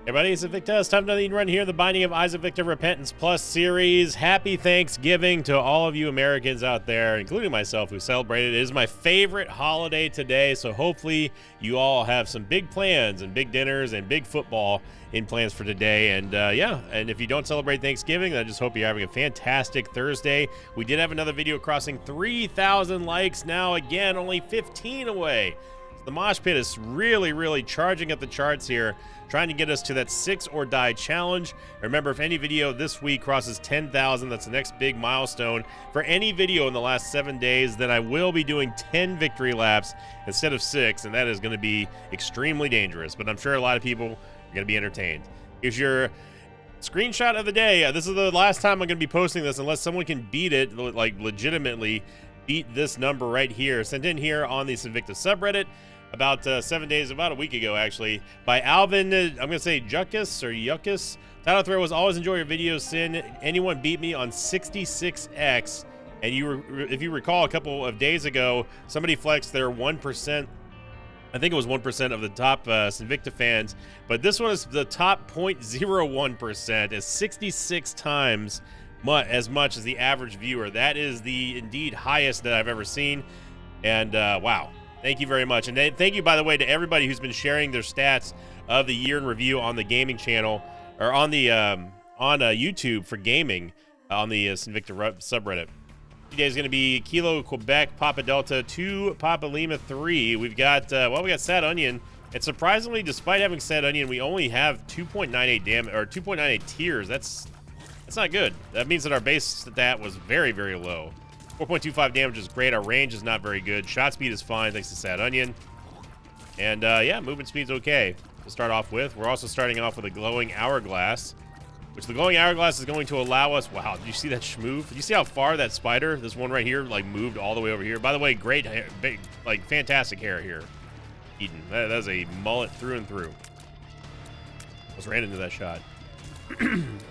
Hey buddy, it's Invicta. It's time for another run here, the Binding of Isaac Victor Repentance Plus series. Happy Thanksgiving to all of you Americans out there, including myself, who celebrated. It is my favorite holiday today, so hopefully you all have some big plans and big dinners and big football in plans for today. And yeah, and if you don't celebrate Thanksgiving, I just hope you're having a fantastic Thursday. We did have another video crossing 3,000 likes now, again, only 15 away. The Mosh Pit is really charging up the charts here, trying to get us to that 6 or die challenge. Remember, if any video this week crosses 10,000, that's the next big milestone. For any video in the last 7 days, then I will be doing 10 victory laps instead of 6, and that is going to be extremely dangerous. But I'm sure a lot of people are going to be entertained. Here's your screenshot of the day. This is the last time I'm going to be posting this, unless someone can beat it, like legitimately beat this number right here. Sent in here on the Invicta subreddit about 7 days, about a week ago, actually, by Alvin, I'm going to say Juckus or Yuckus. Title throw was always enjoy your videos, Sin. Anyone beat me on 66X. And if you recall, a couple of days ago, somebody flexed their 1%. I think it was 1% of the top Invicta fans. But this one is the top 0.01%, is 66 times as much as the average viewer. That is the indeed highest that I've ever seen. And wow. Thank you very much. And thank you, by the way, to everybody who's been sharing their stats of the year in review on the gaming channel, or on the YouTube for gaming, on the Invicta subreddit. Today is going to be Kilo Quebec Papa Delta 2 Papa Lima 3. We've got we got Sad Onion, and surprisingly, despite having Sad Onion, we only have 2.98 damage, or 2.98 tiers. That's not good. That means that our base stat was very low. 4.25 damage is great. Our range is not very good. Shot speed is fine thanks to Sad Onion. And yeah, movement speed's okay to start off with. We're also starting off with a Glowing Hourglass, which the Glowing Hourglass is going to allow us... Wow, did you see that schmoove? Did you see how far that spider, this one right here, like moved all the way over here? By the way, great hair, big, like fantastic hair here. Eden, that is a mullet through and through. Almost ran into that shot.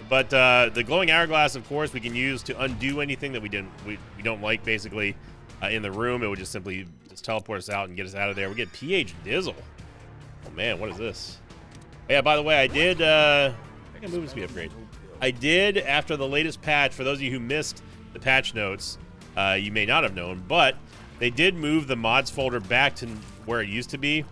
But the Glowing Hourglass, of course, we can use to undo anything that we don't like, basically, in the room. It would just simply teleport us out and get us out of there. We get PH Dizzle. Oh man, what is this? Yeah, by the way, I did I got movement speed upgrade. I did, after the latest patch, for those of you who missed the patch notes, you may not have known, but they did move the mods folder back to where it used to be,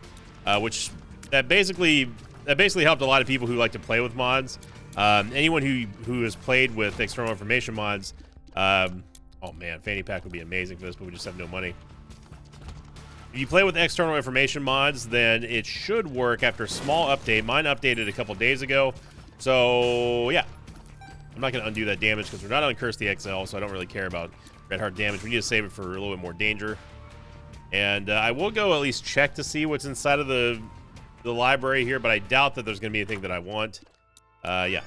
which that basically helped a lot of people who like to play with mods. Anyone who has played with external information mods, oh man, Fanny Pack would be amazing for this, but we just have no money. If you play with external information mods, then it should work after a small update. Mine updated a couple days ago, so yeah. I'm not going to undo that damage because we're not on Curse the XL, so I don't really care about Red Heart damage. We need to save it for a little bit more danger. And I will go at least check to see what's inside of the library here, but I doubt that there's going to be anything that I want. Yeah.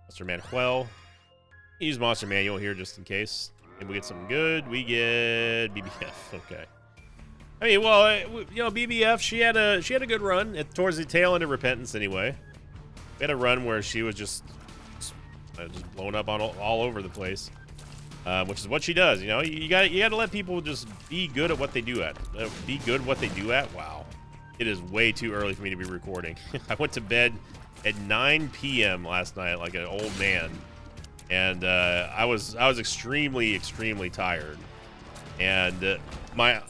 Monster Manuel. Use Monster Manual here just in case. And we get something good. We get BBF. Okay. I mean, well, you know, BBF, she had a good run towards the tail end of Repentance anyway. We had a run where she was just blown up on all over the place. Which is what she does, you know. You got to let people just be good at what they do at. Be good at what they do at. Wow. It is way too early for me to be recording. I went to bed at 9 p.m. last night like an old man, and I was extremely tired, and my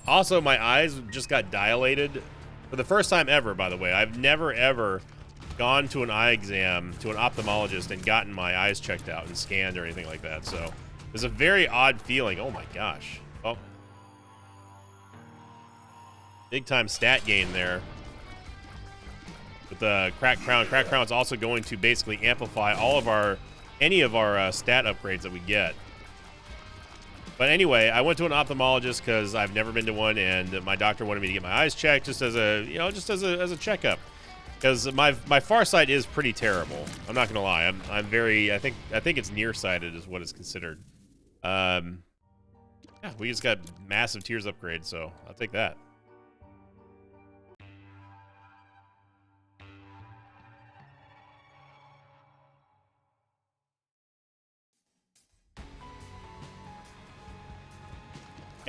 eyes just got dilated for the first time ever. By the way, I've never ever gone to an eye exam, to an ophthalmologist, and gotten my eyes checked out and scanned or anything like that. So it's a very odd feeling. Oh my gosh. Oh, big time stat gain there with the Cracked Crown. Cracked Crown is also going to basically amplify any of our stat upgrades that we get. But anyway, I went to an ophthalmologist because I've never been to one, and my doctor wanted me to get my eyes checked just as a checkup, because my far sight is pretty terrible. I'm not gonna lie. I'm very, I think it's nearsighted is what it's considered. Yeah, we just got massive tiers upgrade, so I'll take that.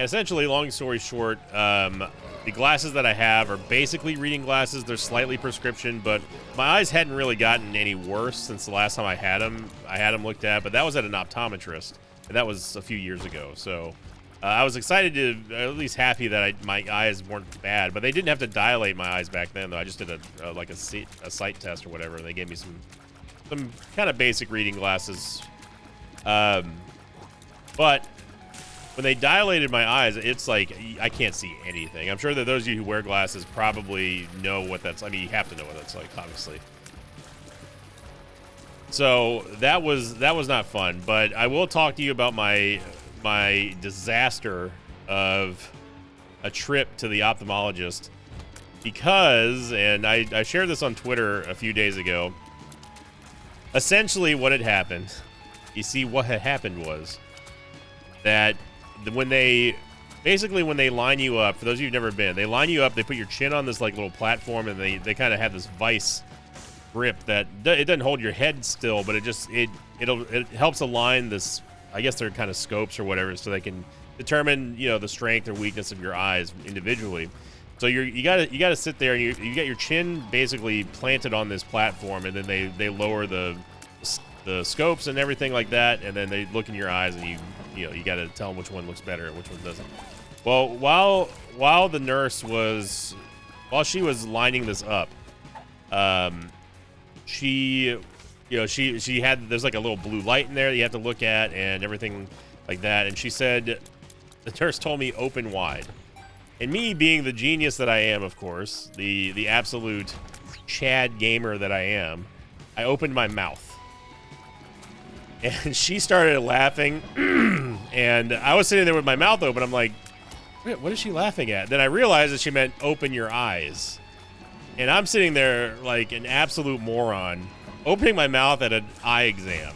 Essentially, long story short, the glasses that I have are basically reading glasses. They're slightly prescription, but my eyes hadn't really gotten any worse since the last time I had them. Looked at, but that was at an optometrist, and that was a few years ago. So I was excited to, at least happy that my eyes weren't bad, but they didn't have to dilate my eyes back then, though. I just did a sight test or whatever. They gave me some kind of basic reading glasses. But when they dilated my eyes, it's like I can't see anything. I'm sure that those of you who wear glasses probably know what that's. I mean, you have to know what that's like, obviously. So that was not fun. But I will talk to you about my disaster of a trip to the ophthalmologist, because, and I shared this on Twitter a few days ago. Essentially, what had happened. You see, what had happened was that when they line you up, for those of you who've never been, they line you up, they put your chin on this like little platform, and they kind of have this vice grip that it doesn't hold your head still, but it helps align this. I guess they're kind of scopes or whatever, so they can determine, you know, the strength or weakness of your eyes individually. So you gotta sit there, and you get your chin basically planted on this platform, and then they lower the scopes and everything like that, and then they look in your eyes, and you got to tell them which one looks better and which one doesn't. Well, while the nurse was lining this up, she had, there's like a little blue light in there that you have to look at and everything like that, and she said, the nurse told me open wide, and me being the genius that I am, of course, the absolute Chad gamer that I am, I opened my mouth. And she started laughing, and I was sitting there with my mouth open. I'm like, what is she laughing at? Then I realized that she meant open your eyes. And I'm sitting there like an absolute moron, opening my mouth at an eye exam.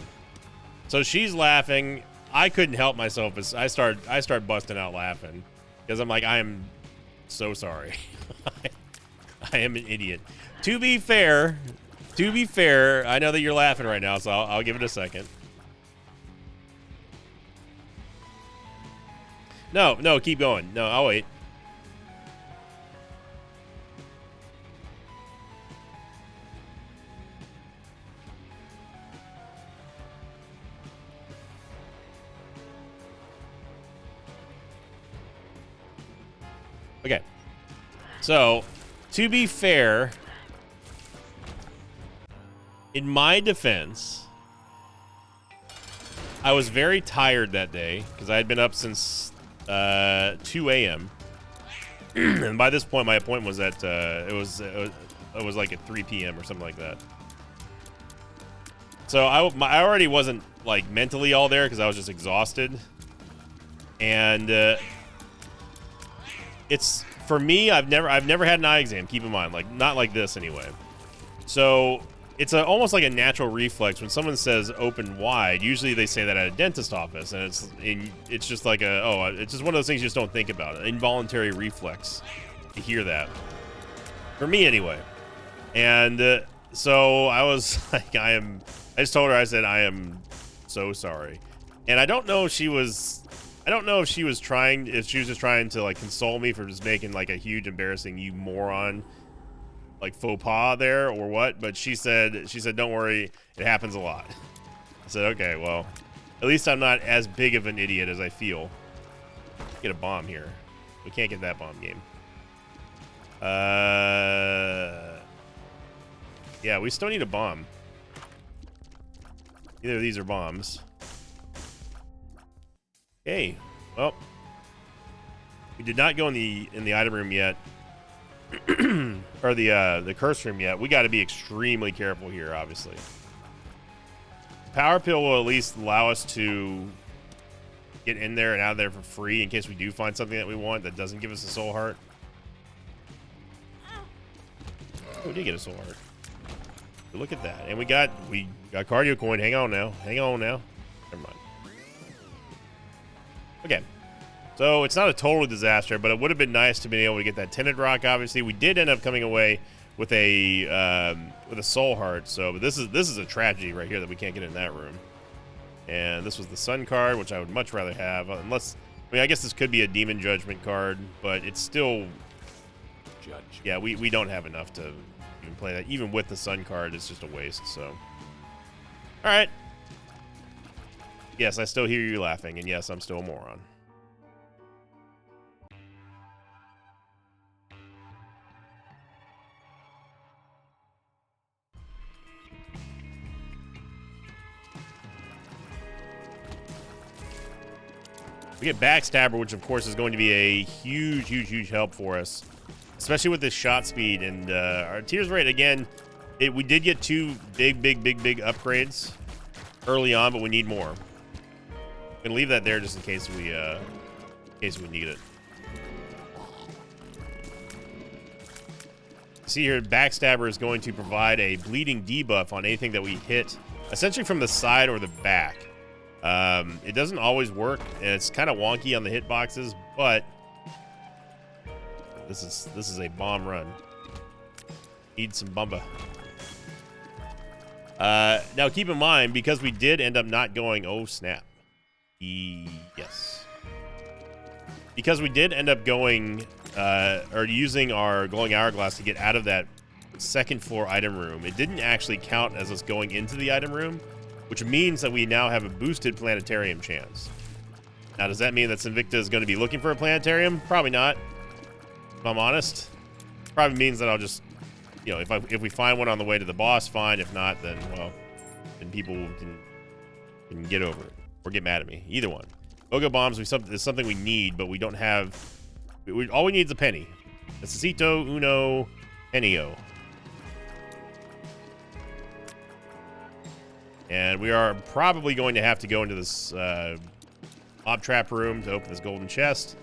So she's laughing. I couldn't help myself as I start busting out laughing, because I'm like, I am so sorry. I am an idiot. To be fair, I know that you're laughing right now, so I'll give it a second. No, keep going. No, I'll wait. Okay. So, to be fair, in my defense, I was very tired that day because I had been up since 2 a.m. And by this point, my appointment was at it was like at 3 p.m. or something like that. So I already wasn't like mentally all there because I was just exhausted. And it's, for me, I've never had an eye exam. Keep in mind, like not like this anyway. So it's almost like a natural reflex when someone says open wide. Usually they say that at a dentist office, and it's just like it's just one of those things you just don't think about. An involuntary reflex to hear that. For me anyway. And so I was like, I just told her, I said, I am so sorry. And I don't know if she was just trying to like console me for just making like a huge embarrassing you moron like faux pas there or what, but she said don't worry, it happens a lot. I said, okay, well, at least I'm not as big of an idiot as I feel. Get a bomb here. We can't get that bomb game. Yeah, we still need a bomb. Either of these are bombs. Okay, well, we did not go in the item room yet. Or the curse room yet. We got to be extremely careful here, obviously. Power pill will at least allow us to get in there and out of there for free in case we do find something that we want that doesn't give us a soul heart. Oh, we did get a soul heart. But look at that. And we got cardio coin. Hang on now. Never mind. Okay. So it's not a total disaster, but it would have been nice to be able to get that tinted rock. Obviously, we did end up coming away with a soul heart. So, but this is a tragedy right here that we can't get in that room. And this was the sun card, which I would much rather have, unless I mean, I guess this could be a Demon Judgment card, but it's still... Judge. Yeah, we don't have enough to even play that. Even with the Sun card, it's just a waste, so... Alright. Yes, I still hear you laughing, and yes, I'm still a moron. We get Backstabber, which of course is going to be a huge, huge, huge help for us, especially with this shot speed and our tears rate. Again, we did get 2 big upgrades early on, but we need more. I'm gonna leave that there just in case we need it. See here, Backstabber is going to provide a bleeding debuff on anything that we hit, essentially from the side or the back. It doesn't always work, and it's kind of wonky on the hitboxes, but this is a bomb run. Need some bumba. Now keep in mind, because we did end up not going, oh snap. Yes. Because we did end up going, or using our glowing hourglass to get out of that second floor item room, it didn't actually count as us going into the item room, which means that we now have a boosted planetarium chance. Now, does that mean that Sinvicta is going to be looking for a planetarium? Probably not, if I'm honest. Probably means that I'll just, you know, if we find one on the way to the boss, fine. If not, then, well, then people can get over it or get mad at me. Either one. Bogo Bombs is something we need, but we don't have... all we need is a penny. Necesito uno penio. And we are probably going to have to go into this mob trap room to open this golden chest.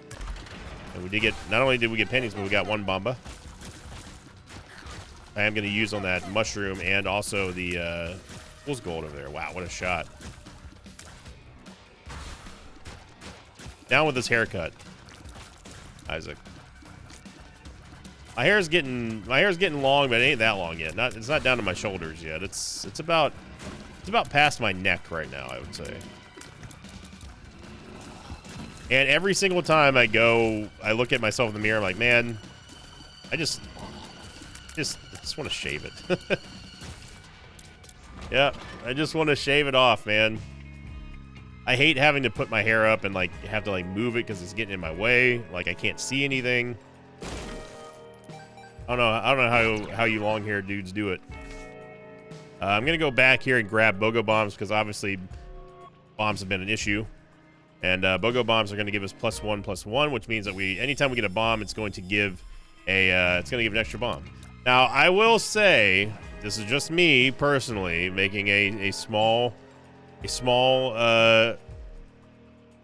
And we did get, not only did we get pennies, but we got 1 bomba. I am going to use on that mushroom and also the fool's gold over there. Wow, what a shot. Down with this haircut, Isaac. My hair's getting long, but it ain't that long yet. It's not down to my shoulders yet. It's about past my neck right now, I would say. And every single time I look at myself in the mirror, I'm like, man, I just want to shave it. Yeah, I just want to shave it off, man. I hate having to put my hair up and like have to like move it because it's getting in my way. Like I can't see anything. I don't know how you long-haired dudes do it. I'm gonna go back here and grab Bogo Bombs because obviously bombs have been an issue, and Bogo Bombs are going to give us +1/+1, which means that anytime we get a bomb, it's going to give an extra bomb. Now I will say this is just me personally making a small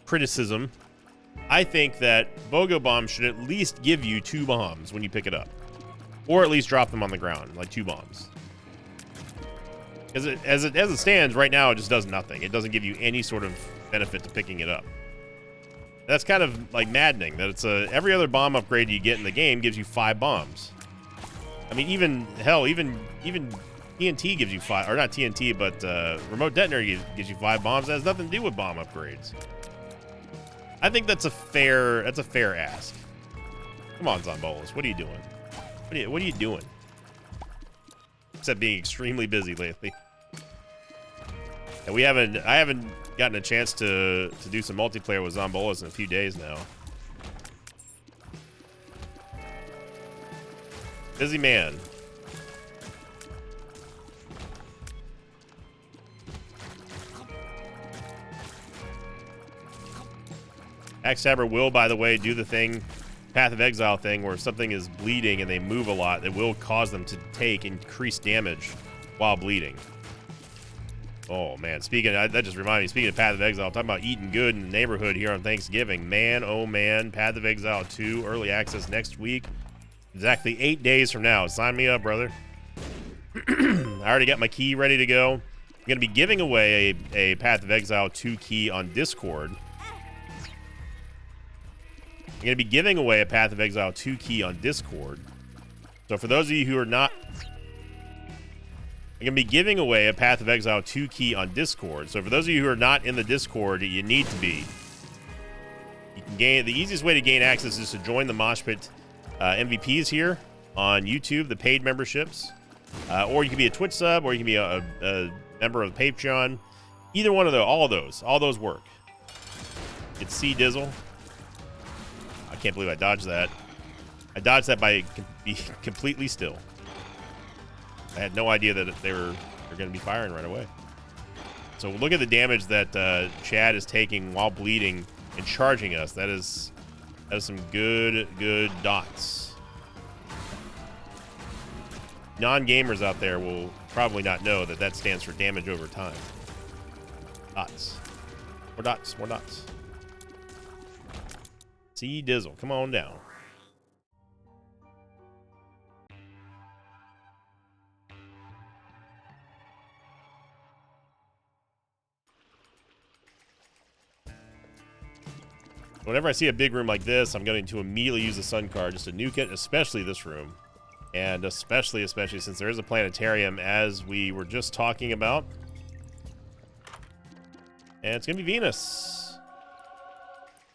criticism. I think that Bogo Bomb should at least give you 2 bombs when you pick it up, or at least drop them on the ground like 2 bombs. As it stands right now, it just does nothing. It doesn't give you any sort of benefit to picking it up. That's kind of like maddening that it's every other bomb upgrade you get in the game gives you 5 bombs. I mean, even TNT gives you 5, or not TNT, but remote detonator gives you 5 bombs. That has nothing to do with bomb upgrades. I think that's a fair ask. Come on, Zombolis, what are you doing? What are you doing? Except being extremely busy lately. And I haven't gotten a chance to do some multiplayer with Zombolis in a few days now. Busy man. Backstabber will, by the way, do the thing, Path of Exile thing, where if something is bleeding and they move a lot, it will cause them to take increased damage while bleeding. Oh, man. That just reminded me, speaking of Path of Exile, I'm talking about eating good in the neighborhood here on Thanksgiving. Man, oh, man. Path of Exile 2, early access next week. Exactly 8 days from now. Sign me up, brother. I already got my key ready to go. I'm going to be giving away a Path of Exile 2 key on Discord. I'm going to be giving away a Path of Exile 2 key on Discord. So for those of you who are not... I'm going to be giving away a Path of Exile 2 key on Discord. So for those of you who are not in the Discord, you need to be. You the easiest way to gain access is to join the Mosh Pit MVPs here on YouTube, the paid memberships. Or you can be a Twitch sub, or you can be a member of Patreon. Either one of those, all those work. It's C Dizzle. I can't believe I dodged that. I dodged that by being completely still. I had no idea that they were going to be firing right away. So look at the damage that Chad is taking while bleeding and charging us. That is some good dots. Non-gamers out there will probably not know that that stands for damage over time. Dots. More dots. More dots. C Dizzle, come on down. Whenever I see a big room like this, I'm going to immediately use the sun card just to nuke it, especially this room. And especially since there is a planetarium, as we were just talking about. And it's going to be Venus.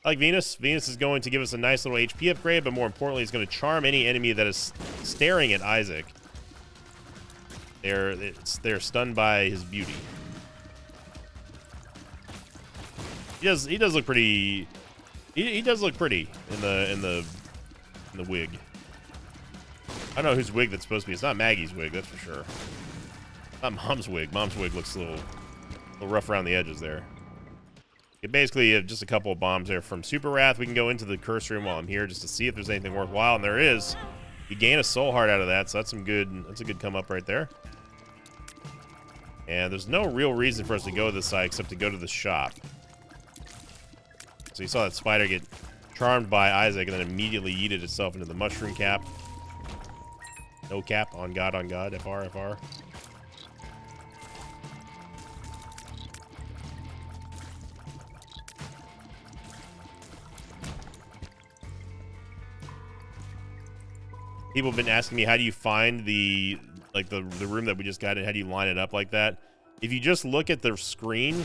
I like Venus. Venus is going to give us a nice little HP upgrade, but more importantly, it's going to charm any enemy that is staring at Isaac. They're stunned by his beauty. He does look pretty. He does look pretty in the wig. I don't know whose wig that's supposed to be. It's not Maggie's wig, that's for sure. Not Mom's wig. Mom's wig looks a little rough around the edges there. Okay, basically, just a couple of bombs there from Super Wrath. We can go into the curse room while I'm here just to see if there's anything worthwhile, and there is. You gain a soul heart out of that, so that's a good come up right there. And there's no real reason for us to go to this side except to go to the shop. So you saw that spider get charmed by Isaac and then immediately yeeted itself into the mushroom cap. No cap, on God, FR, FR. People have been asking me, how do you find the room that we just got in? How do you line it up like that? If you just look at the screen,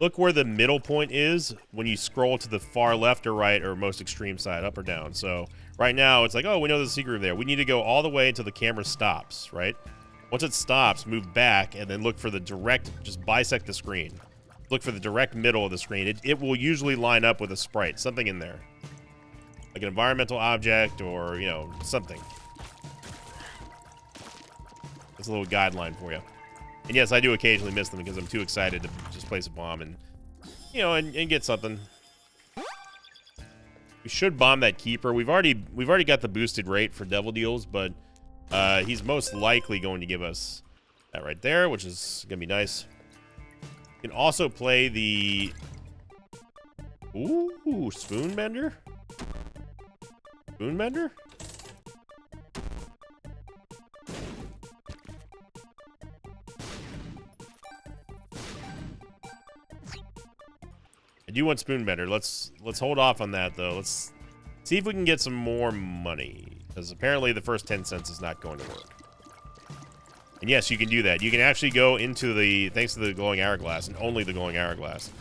look where the middle point is when you scroll to the far left or right or most extreme side, up or down. So right now it's like, oh, we know there's a secret room there. We need to go all the way until the camera stops, right? Once it stops, move back and then look for the direct, just bisect the screen. Look for the direct middle of the screen. It will usually line up with a sprite, something in there. Like an environmental object or, you know, something. That's a little guideline for you. And yes, I do occasionally miss them because I'm too excited to just place a bomb and, you know, and get something. We should bomb that keeper. We've already got the boosted rate for Devil Deals, but he's most likely going to give us that right there, which is gonna be nice. You can also play the Spoonbender. Spoonbender? I do want Spoonbender. Let's hold off on that though. Let's see if we can get some more money, because apparently the first 10 cents is not going to work. And yes, you can do that. You can actually go into the, thanks to the glowing hourglass and only the glowing hourglass,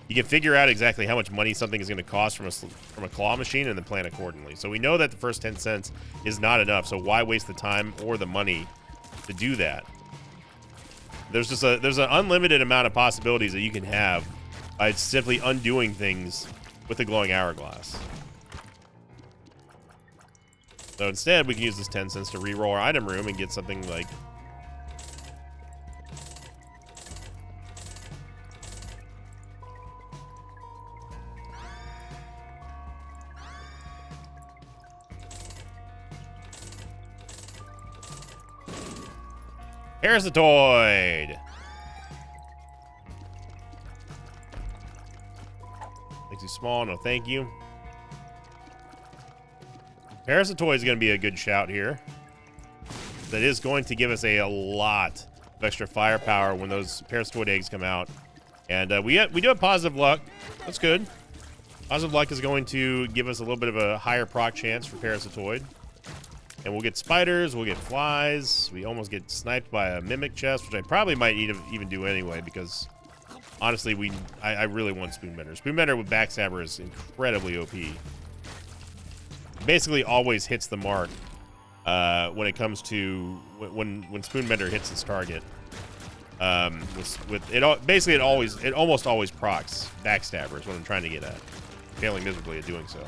you can figure out exactly how much money something is going to cost from a claw machine and then plan accordingly. So we know that the first 10 cents is not enough, so why waste the time or the money to do that? There's an unlimited amount of possibilities that you can have by simply undoing things with the glowing hourglass. So instead, we can use this 10 cents to reroll our item room and get something like... Parasitoid! Makes you small, no thank you. Parasitoid is going to be a good shout here. That is going to give us a lot of extra firepower when those Parasitoid eggs come out. And we do have positive luck. That's good. Positive luck is going to give us a little bit of a higher proc chance for Parasitoid. And we'll get spiders, we'll get flies. We almost get sniped by a mimic chest, which I probably might even do anyway, because Honestly, I really want Spoonbender. Spoonbender with Backstabber is incredibly OP. Basically always hits the mark when it comes to when Spoonbender hits its target. With it, basically it almost always procs Backstabber is what I'm trying to get at. Failing miserably at doing so.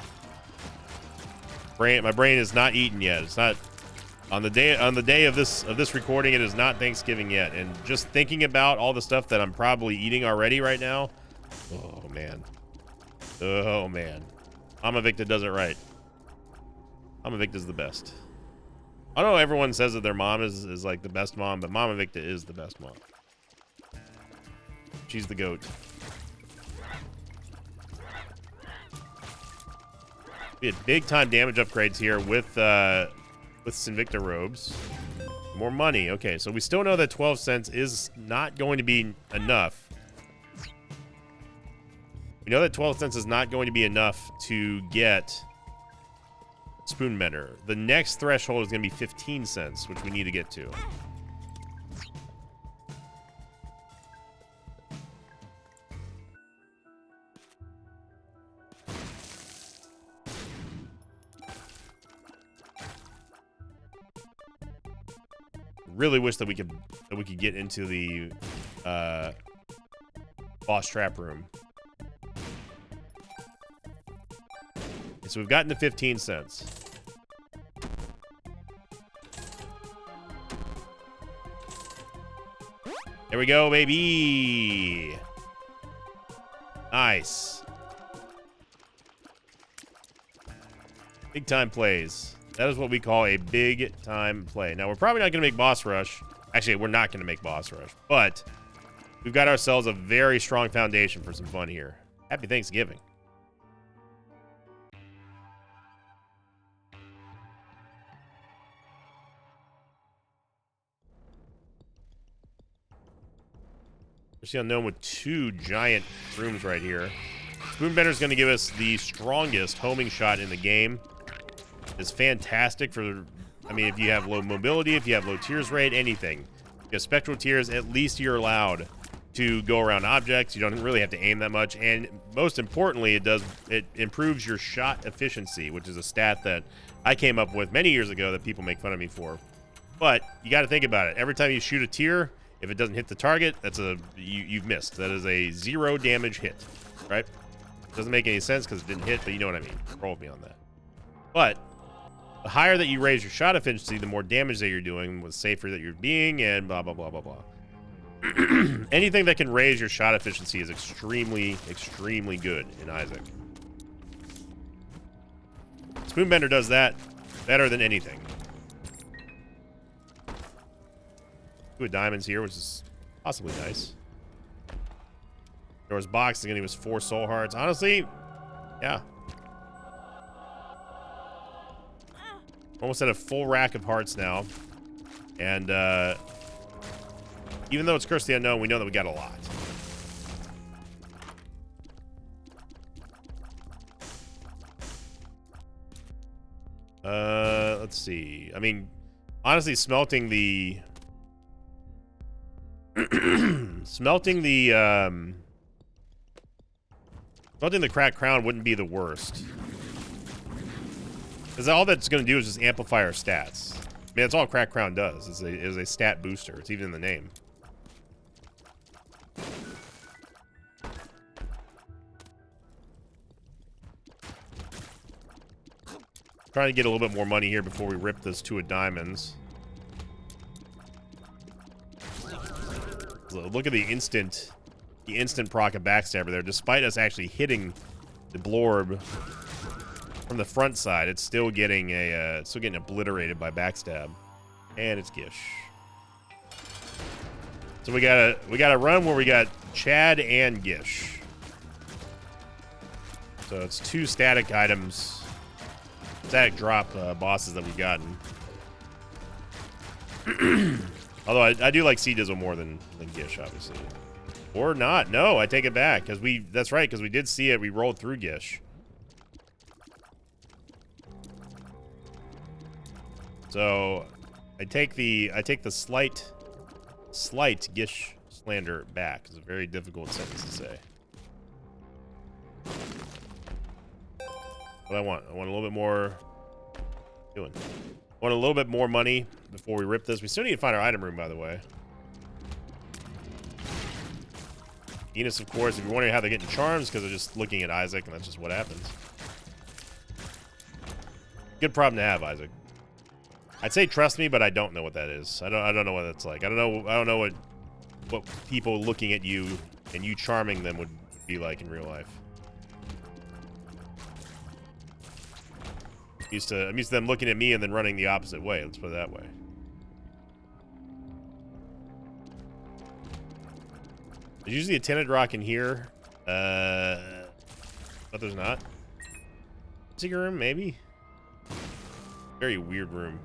My brain is not eaten yet. It's not on the day of this recording. It is not Thanksgiving yet, and just thinking about all the stuff that I'm probably eating already right now. Oh man. Oh man. Mama Victa does it right. Mama Victa is the best. I know everyone says that their mom is like the best mom, but Mama Victa is the best mom. She's the goat. We had big time damage upgrades here with Sinvicta robes. More money. Okay, so we still know that 12 cents is not going to be enough. We know that 12 cents is not going to be enough to get Spoonbender. The next threshold is going to be 15 cents, which we need to get to. Really wish that we could get into the boss trap room. Okay, so we've gotten to 15 cents. There we go, baby. Nice. Big time plays. That is what we call a big time play. Now, we're probably not going to make boss rush. Actually, we're not going to make boss rush. But we've got ourselves a very strong foundation for some fun here. Happy Thanksgiving. There's the unknown with two giant rooms right here. Spoonbender's going to give us the strongest homing shot in the game. It's fantastic for, I mean, if you have low mobility, if you have low tears rate, anything. You have spectral tears, at least you're allowed to go around objects. You don't really have to aim that much. And most importantly, it improves your shot efficiency, which is a stat that I came up with many years ago that people make fun of me for. But you got to think about it. Every time you shoot a tear, if it doesn't hit the target, that's you've missed. That is a 0 damage hit, right? Doesn't make any sense because it didn't hit, but you know what I mean. Roll with me on that. But the higher that you raise your shot efficiency, the more damage that you're doing, the safer that you're being, and blah, blah, blah, blah, blah. Anything that can raise your shot efficiency is extremely, extremely good in Isaac. Spoonbender does that better than anything. 2 diamonds here, which is possibly nice. Door's box is going to give us 4 soul hearts. Honestly, yeah. Almost at a full rack of hearts now. And even though it's Curse of the Unknown, we know that we got a lot. Let's see. I mean, honestly, smelting the smelting the cracked crown wouldn't be the worst. Because all that's going to do is just amplify our stats. I mean, that's all Cracked Crown does. Is a stat booster. It's even in the name. Trying to get a little bit more money here before we rip this 2 of diamonds. So look at the instant proc of Backstabber there. Despite us actually hitting the Blorb from the front side, it's still getting obliterated by Backstab, and it's Gish. So we got a run where we got Chad and Gish. So it's 2 static items, static drop bosses that we've gotten. Although I do like Sea Dizzle more than Gish, obviously. Or not. No, I take it back, because that's right, because we did see it. We rolled through Gish. So I take the slight Gish slander back. It's a very difficult sentence to say. What I want a little bit more. Doing. Want a little bit more money before we rip this. We still need to find our item room, by the way. Enos, of course, if you're wondering how they're getting charms, because they're just looking at Isaac, and that's just what happens. Good problem to have, Isaac. I'd say trust me, but I don't know what that is. I don't know what that's like. I don't know what people looking at you and you charming them would be like in real life. I'm used to them looking at me and then running the opposite way. Let's put it that way. There's usually a tinted rock in here. But there's not. Secret room, maybe? Very weird room.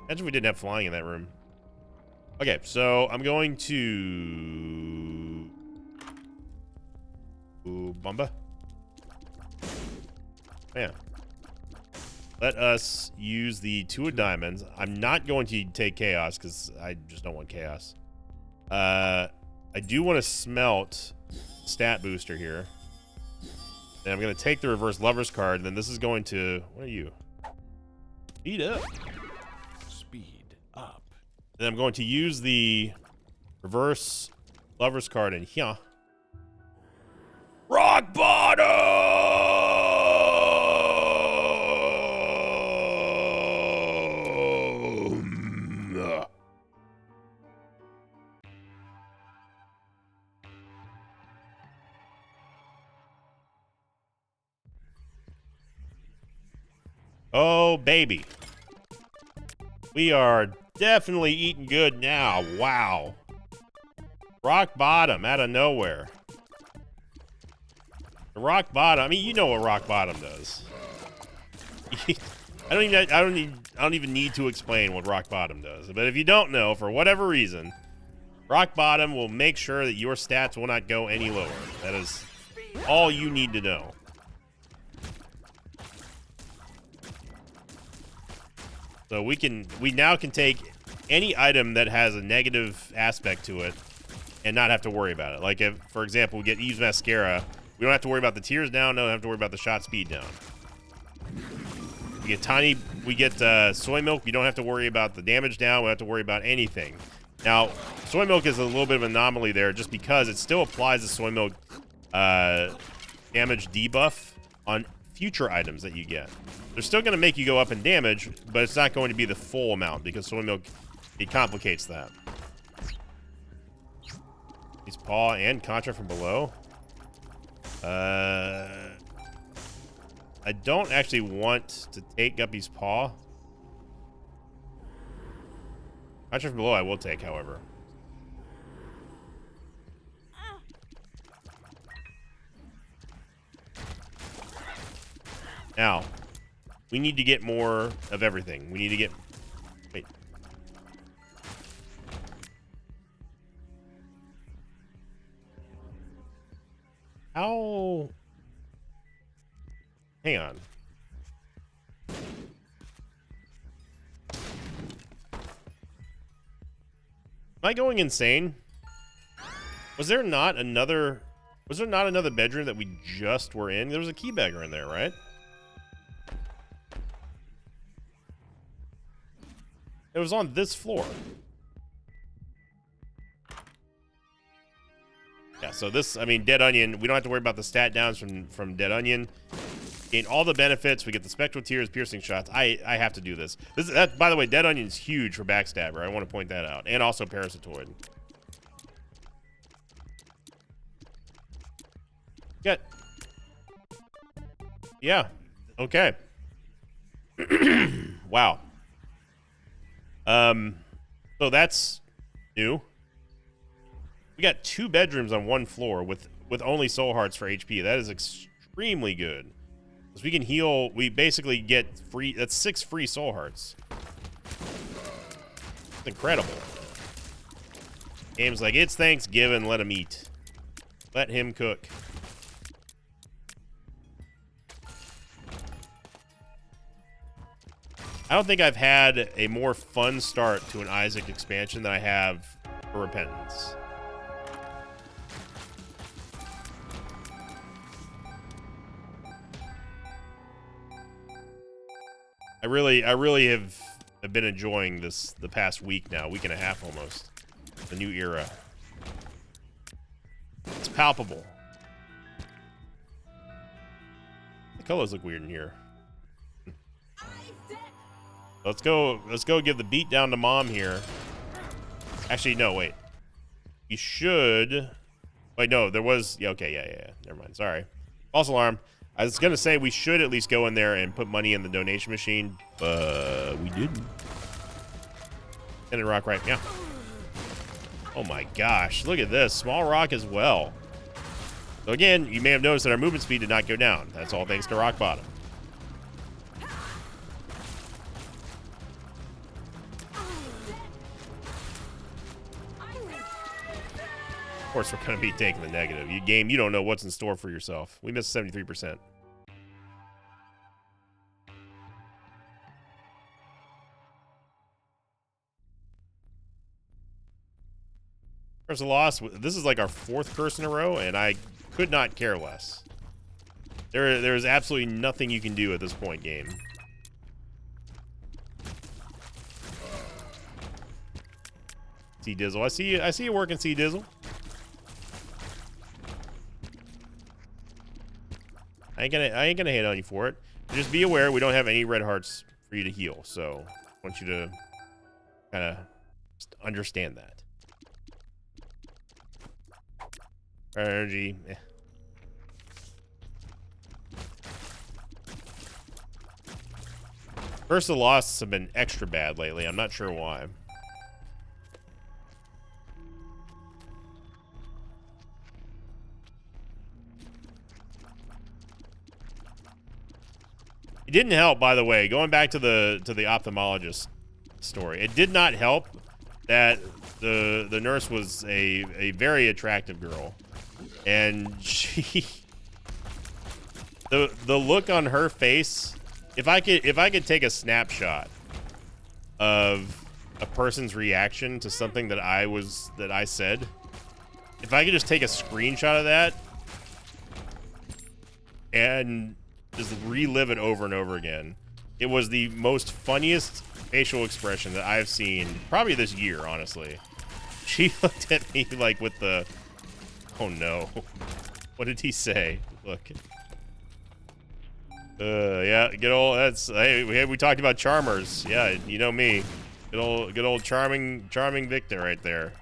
Imagine if we didn't have flying in that room. Okay, so I'm going to... Ooh, Bumba. Man. Let us use the 2 of diamonds. I'm not going to take chaos because I just don't want chaos. I do want to smelt stat booster here. And I'm going to take the reverse lovers card. And then this is going to... What are you? Speed up. Speed up. Then I'm going to use the reverse lovers card in here. Rock bottom! Oh, baby. We are definitely eating good now. Wow. Rock bottom out of nowhere. Rock bottom. I mean, you know what rock bottom does. I don't even need to explain what rock bottom does. But if you don't know, for whatever reason, rock bottom will make sure that your stats will not go any lower. That is all you need to know. So we now can take any item that has a negative aspect to it and not have to worry about it. Like if, for example, we get Eve's Mascara, we don't have to worry about the tears down, don't have to worry about the shot speed down. We get soy milk, we don't have to worry about the damage down, we don't have to worry about anything. Now, soy milk is a little bit of an anomaly there just because it still applies the soy milk damage debuff on future items that you get. They're still going to make you go up in damage, but it's not going to be the full amount because soy milk, it complicates that. He's paw and contra from below. I don't actually want to take Guppy's paw. Contra from below I will take, however. Now, we need to get more of everything. We need to get... Wait. How... Hang on. Am I going insane? Was there not another bedroom that we just were in? There was a key bagger in there, right? It was on this floor. Yeah, so this, I mean, Dead Onion, we don't have to worry about the stat downs from Dead Onion. Gain all the benefits. We get the Spectral Tears, Piercing Shots. I have to do this. That, by the way, Dead Onion's huge for Backstabber. I want to point that out. And also Parasitoid. Good. Yeah. Okay. Wow. So that's new. We got 2 bedrooms on 1 floor with only soul hearts for HP. That is extremely good. Because we can heal, we basically get free, that's 6 free soul hearts. It's incredible. Game's like, it's Thanksgiving, let him eat. Let him cook. I don't think I've had a more fun start to an Isaac expansion than I have for Repentance. I really have been enjoying this the past week now, week and a half almost. The new era. It's palpable. The colors look weird in here. Let's go give the beat down to mom here. Actually, no, wait. You should. Wait, no, there was. Yeah, okay, yeah. Never mind. Sorry. False alarm. I was gonna say we should at least go in there and put money in the donation machine, but we didn't. And rock right now. Oh my gosh, look at this. Small rock as well. So again, you may have noticed that our movement speed did not go down. That's all thanks to rock bottom. Of course, we're going to be taking the negative. You game, you don't know what's in store for yourself. We missed 73%. There's a loss. This is like our 4th curse in a row, and I could not care less. There's absolutely nothing you can do at this point, game. C Dizzle, I see you working, C Dizzle. I ain't gonna hate on you for it. Just be aware we don't have any red hearts for you to heal, so I want you to kind of understand that. Energy. Eh. First, the losses have been extra bad lately. I'm not sure why. It didn't help, by the way. Going back to the ophthalmologist story, it did not help that the nurse was a very attractive girl. And she, the look on her face, if I could take a snapshot of a person's reaction to something that I said, if I could just take a screenshot of that and just relive it over and over again, it was the most funniest facial expression that I've seen probably this year, honestly. She looked at me like with the, oh no. What did he say? Look. Yeah, good old, that's, hey, we talked about charmers. Yeah, you know me. Good old charming Victor right there.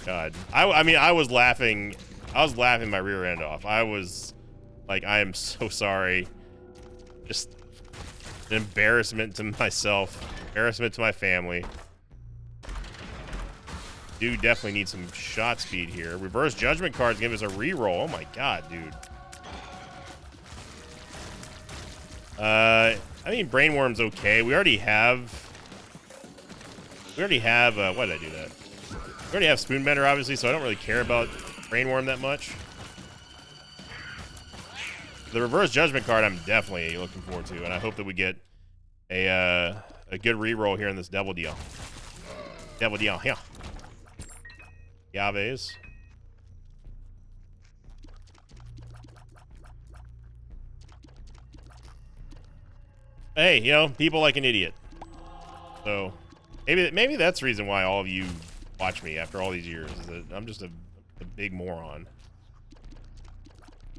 God. I mean, I was laughing my rear end off. I was like, I am so sorry. Just an embarrassment to myself, embarrassment to my family. Dude definitely needs some shot speed here. Reverse judgment cards give us a reroll. Oh my god, dude. I mean, Brainworm's okay. We already have, what did I do that? We already have Spoonbender, obviously, so I don't really care about Brainworm that much. The reverse judgment card I'm definitely looking forward to, and I hope that we get a good reroll here in this Devil Deal. Devil Deal, yeah. Yaves. Hey, you know, people like an idiot. So maybe that's the reason why all of you watch me after all these years, is that I'm just a big moron.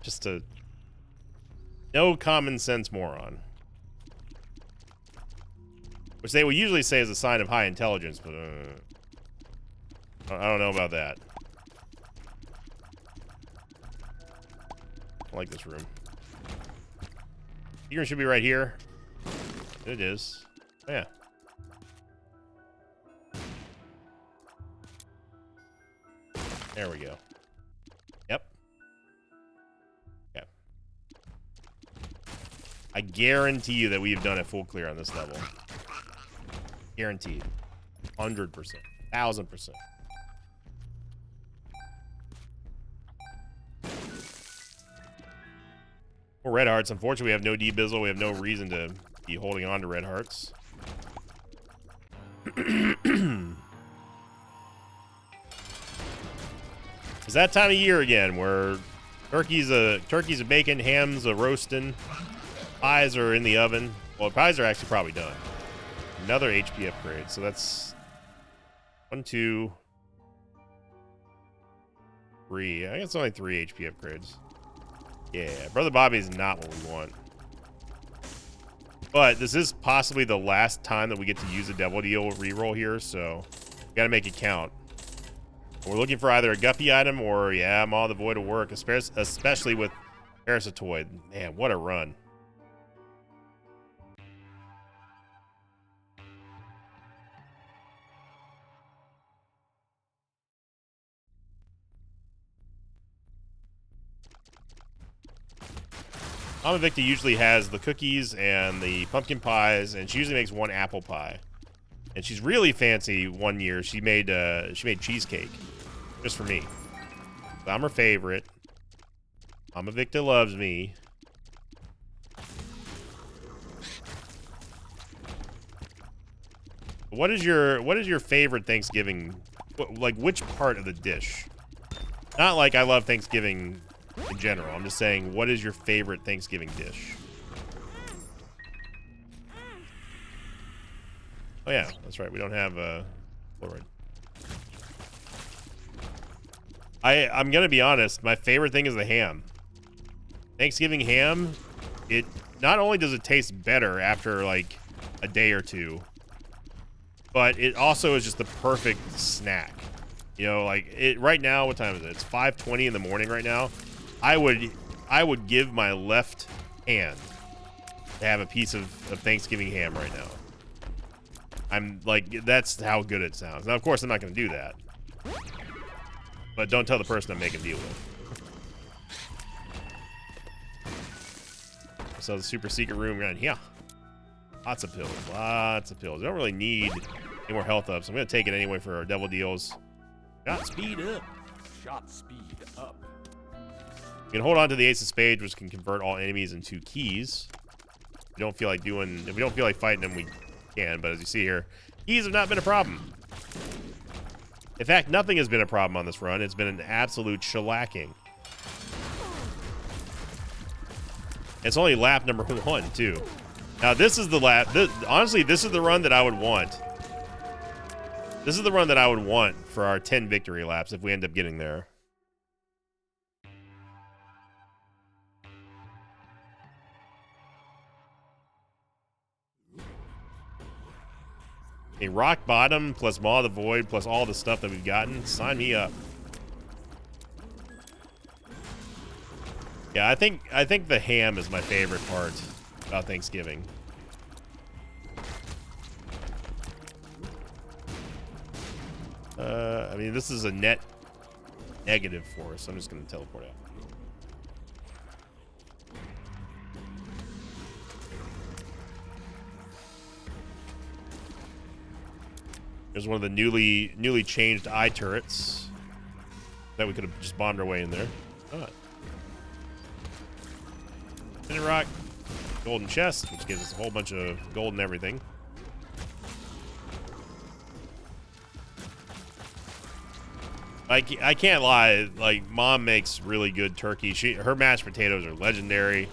Just a no common sense moron. Which they will usually say is a sign of high intelligence, but I don't know about that. I like this room. Secret should be right here. It is. Oh, yeah. There we go. Yep. Yep. I guarantee you that we've done a full clear on this level. Guaranteed. 100%. 1000%. More red hearts. Unfortunately, we have no D-Bizzle. We have no reason to be holding on to red hearts. It's that time of year again where turkey's a baking, ham's a roasting, pies are in the oven. Well, pies are actually probably done. Another HP upgrade. So that's 1, 2, 3. I guess only 3 HP upgrades. Yeah, Brother Bobby is not what we want. But this is possibly the last time that we get to use a Devil Deal reroll here, so we gotta make it count. We're looking for either a Guppy item or, yeah, Maw of the Void will work, especially with Parasitoid. Man, what a run. Mama Victa usually has the cookies and the pumpkin pies, and she usually makes 1 apple pie. And she's really fancy. One year she made cheesecake just for me. So I'm her favorite. Mama Victa loves me. What is your favorite Thanksgiving? Like which part of the dish? Not like I love Thanksgiving in general. I'm just saying, what is your favorite Thanksgiving dish? Oh yeah, that's right. We don't have Florid. I'm gonna be honest. My favorite thing is the ham. Thanksgiving ham. It not only does it taste better after like a day or two, but it also is just the perfect snack. You know, like it right now. What time is it? It's 5:20 in the morning right now. I would give my left hand to have a piece of Thanksgiving ham right now. I'm like, that's how good it sounds. Now, of course, I'm not going to do that. But don't tell the person I'm making deal with. So the super secret room right here. Lots of pills. Lots of pills. I don't really need any more health ups. I'm going to take it anyway for our Devil Deals. Shot speed up. Shot speed up. You can hold on to the Ace of Spades, which can convert all enemies into keys. If we don't feel like fighting them, we can. But as you see here, keys have not been a problem. In fact, nothing has been a problem on this run. It's been an absolute shellacking. It's only lap number 1, too. Now, this is the lap. Honestly, this is the run that I would want. This is the run that I would want for our 10 victory laps if we end up getting there. A rock bottom plus Maw of the Void plus all the stuff that we've gotten. Sign me up. Yeah, I think the ham is my favorite part about Thanksgiving. I mean, this is a net negative for us. I'm just going to teleport out. There's one of the newly changed eye turrets that we could have just bombed our way in there. Not. Spinning rock, golden chest, which gives us a whole bunch of gold and everything. I can't lie. Like, Mom makes really good turkey. Her mashed potatoes are legendary.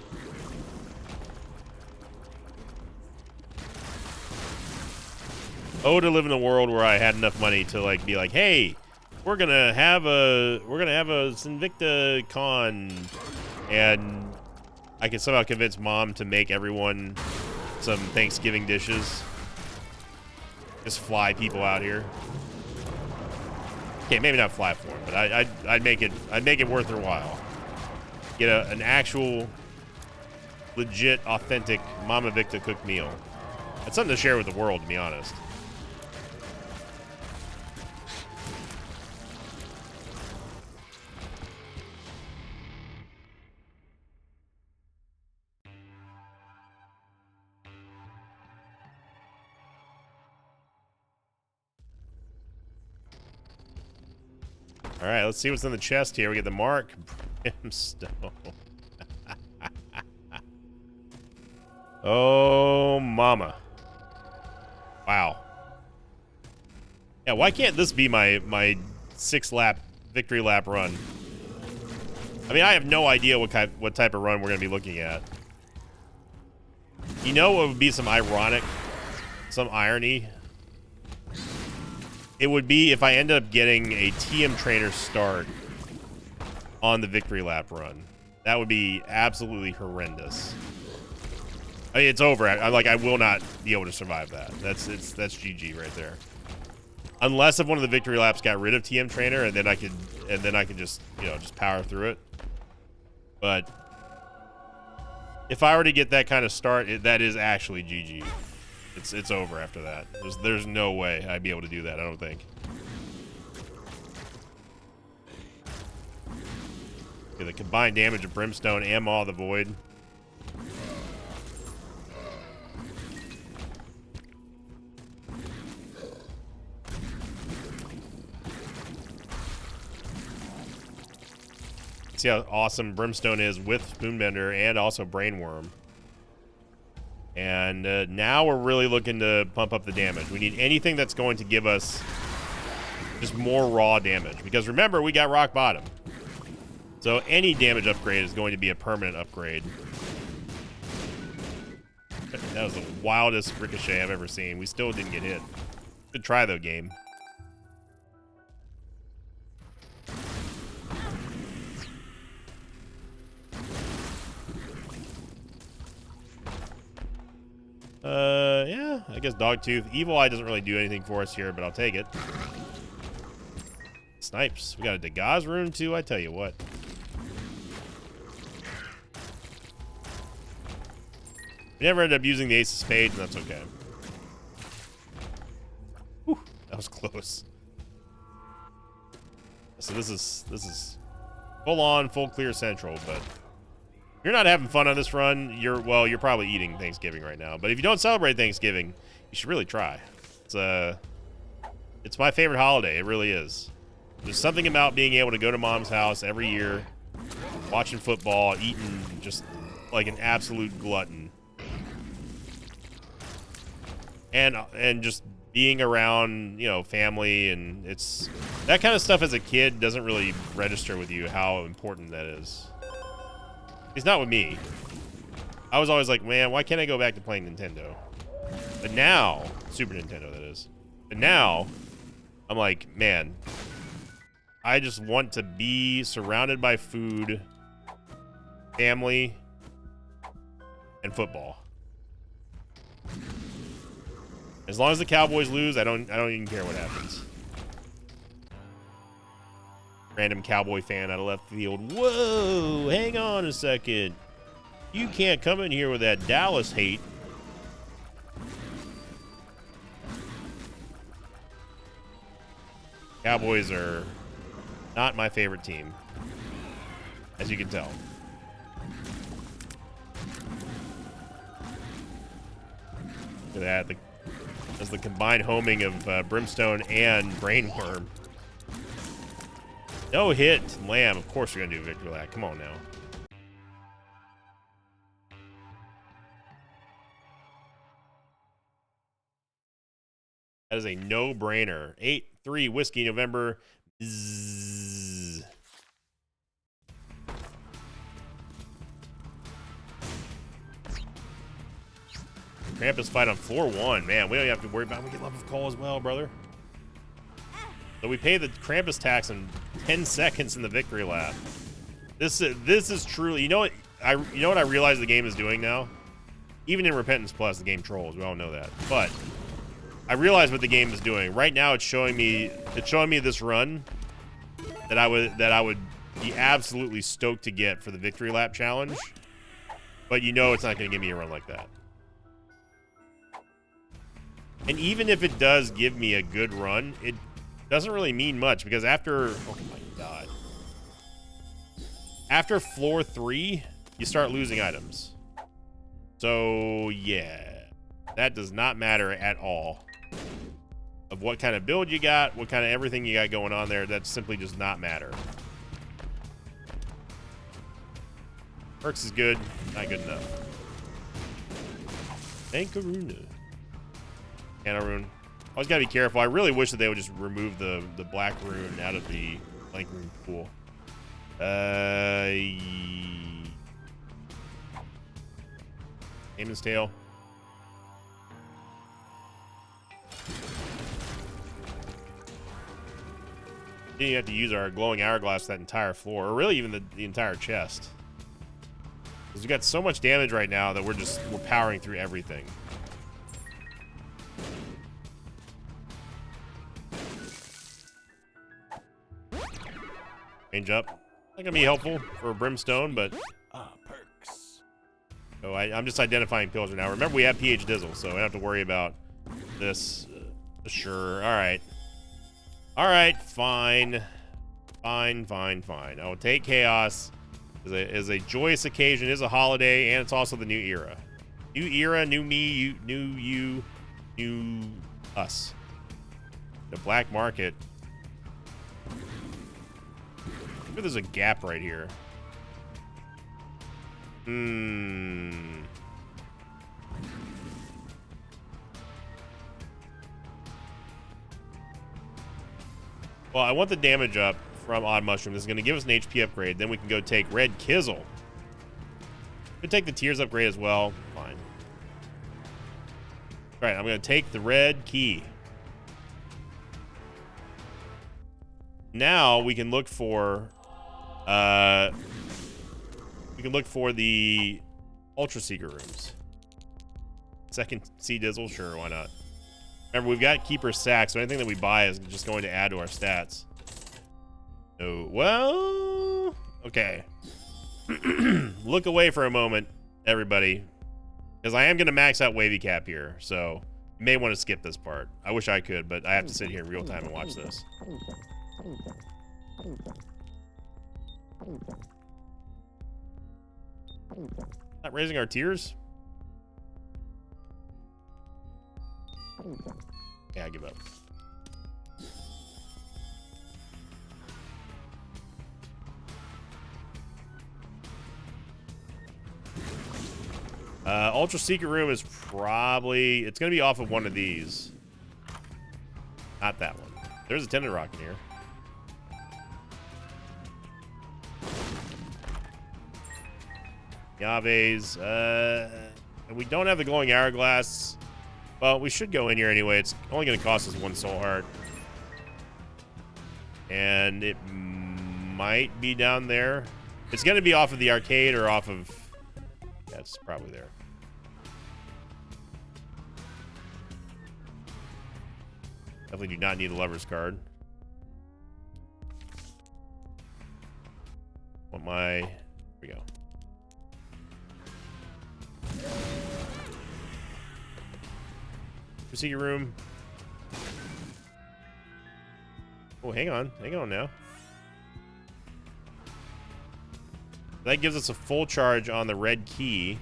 Oh, to live in a world where I had enough money to like be like, hey, we're gonna have a Sinvicta con, and I can somehow convince Mom to make everyone some Thanksgiving dishes. Just fly people out here. Okay, maybe not fly for them, but I'd make it worth their while. Get an actual, legit, authentic Mama Victa cooked meal. That's something to share with the world, to be honest. All right, let's see what's in the chest here. We get the Mark Brimstone. Oh, mama. Wow. Yeah, why can't this be my 6-lap victory lap run. I mean, I have no idea what type of run we're going to be looking at. You know what would be some irony? It would be if I ended up getting a TM Trainer start on the victory lap run. That would be absolutely horrendous. I mean, it's over. I will not be able to survive that. That's GG right there. Unless if one of the victory laps got rid of TM Trainer, and then I could just, you know, just power through it. But if I were to get that kind of start, that is actually GG. It's over after that. There's no way I'd be able to do that, I don't think. Okay, the combined damage of Brimstone and Maw of the Void. See how awesome Brimstone is with Spoonbender and also Brainworm. And now we're really looking to pump up the damage. We need anything that's going to give us just more raw damage. Because remember, we got rock bottom. So any damage upgrade is going to be a permanent upgrade. That was the wildest ricochet I've ever seen. We still didn't get hit. Good try, though, game. Yeah, I guess Dogtooth. Evil Eye doesn't really do anything for us here, but I'll take it. Snipes. We got a Dagaz rune, too, I tell you what. We never ended up using the Ace of Spades, and that's okay. Whew, that was close. So this is full on, full clear central, but you're not having fun on this run. You're probably eating Thanksgiving right now. But if you don't celebrate Thanksgiving, you should really try. It's my favorite holiday. It really is. There's something about being able to go to mom's house every year, watching football, eating just like an absolute glutton. And just being around, you know, family, and it's that kind of stuff as a kid doesn't really register with you how important that is. It's not with me. I was always like, man, why can't I go back to playing Nintendo? But now, Super Nintendo that is. But now, I'm like, man, I just want to be surrounded by food, family, and football. As long as the Cowboys lose, I don't even care what happens. Random Cowboy fan out of left field. Whoa, hang on a second. You can't come in here with that Dallas hate. Cowboys are not my favorite team, as you can tell. Look at that. As the combined homing of Brimstone and Brainworm. No hit, Lamb. Of course we're going to do a victory lap. Come on now. That is a no-brainer. 8-3 Whiskey November. Bzzz. Krampus fight on floor 1. Man, we don't have to worry about it. We get Love of Coal as well, brother. So we pay the Krampus tax in 10 seconds in the victory lap. This is truly, you know what I realize the game is doing now? Even in Repentance Plus, the game trolls. We all know that. But I realize what the game is doing. Right now it's showing me this run that I would be absolutely stoked to get for the victory lap challenge. But you know it's not going to give me a run like that. And even if it does give me a good run, it doesn't really mean much because after, oh my god. After floor 3, you start losing items. So, yeah. That does not matter at all. Of what kind of build you got, what kind of everything you got going on there, that simply does not matter. Perks is good, not good enough. Ankaruna. Rune. Always gotta be careful. I really wish that they would just remove the black rune out of the Like room pool. Damon's Tail. You have to use our glowing hourglass that entire floor, or really even the entire chest. Because we got so much damage right now that we're powering through everything. Range up. Not gonna be helpful for Brimstone, but Perks. so I'm just identifying pillager now. Remember, we have PH Dizzle, so I don't have to worry about this. Sure. All right. All right. Fine. Fine. Fine. Fine. I will take chaos. Is a joyous occasion. It is a holiday, and it's also the new era. New era, new me, new you, new us. The black market. Maybe there's a gap right here. Well, I want the damage up from Odd Mushroom. This is going to give us an HP upgrade. Then we can go take Red Kizzle. Could take the Tears upgrade as well. Fine. All right, I'm going to take the Red Key. Now we can look for the Ultra Seeker rooms. Second Sea Dizzle, sure, why not? Remember, we've got Keeper Sack, so anything that we buy is just going to add to our stats. Oh, well, okay. Look away for a moment, everybody, because I am going to max out Wavy Cap here, so you may want to skip this part. I wish I could, but I have to sit here in real time and watch this. Not raising our tiers? Yeah, I give up. Ultra Secret Room is probably... It's going to be off of one of these. Not that one. There's a Tendon Rock in here. Yaves. And we don't have the Glowing Hourglass. Well, we should go in here anyway. It's only going to cost us 1 soul heart. And it might be down there. It's going to be off of the arcade or off of... Yeah, it's probably there. Definitely do not need a Lover's card. Want my... Here we go. Secret room. Oh, hang on now. That gives us a full charge on the red key.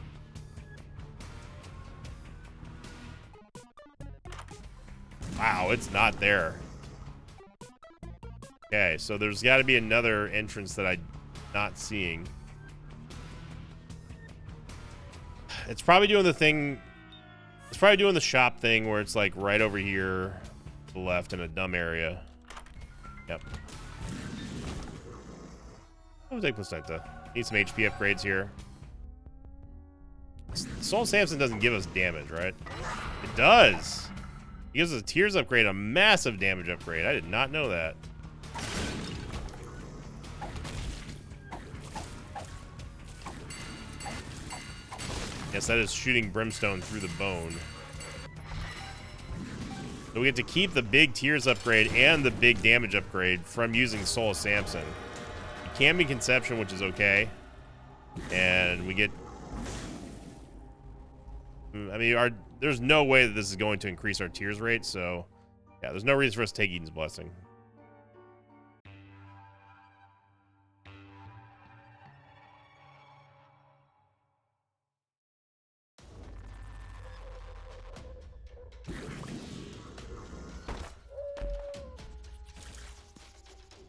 Wow, it's not there. Okay, so there's got to be another entrance that I'm not seeing. It's probably doing the thing. It's probably doing the shop thing where it's like right over here to the left in a dumb area. Yep. I'll take Placenta. Need some HP upgrades here. Soul Samson doesn't give us damage, right? It does. It gives us a Tears upgrade, a massive damage upgrade. I did not know that. Yes, that is shooting Brimstone through the bone. So we get to keep the big Tears upgrade and the big damage upgrade from using Soul of Samson. It can be Conception, which is okay. And we get... I mean, there's no way that this is going to increase our Tears rate, so... Yeah, there's no reason for us to take Eden's Blessing.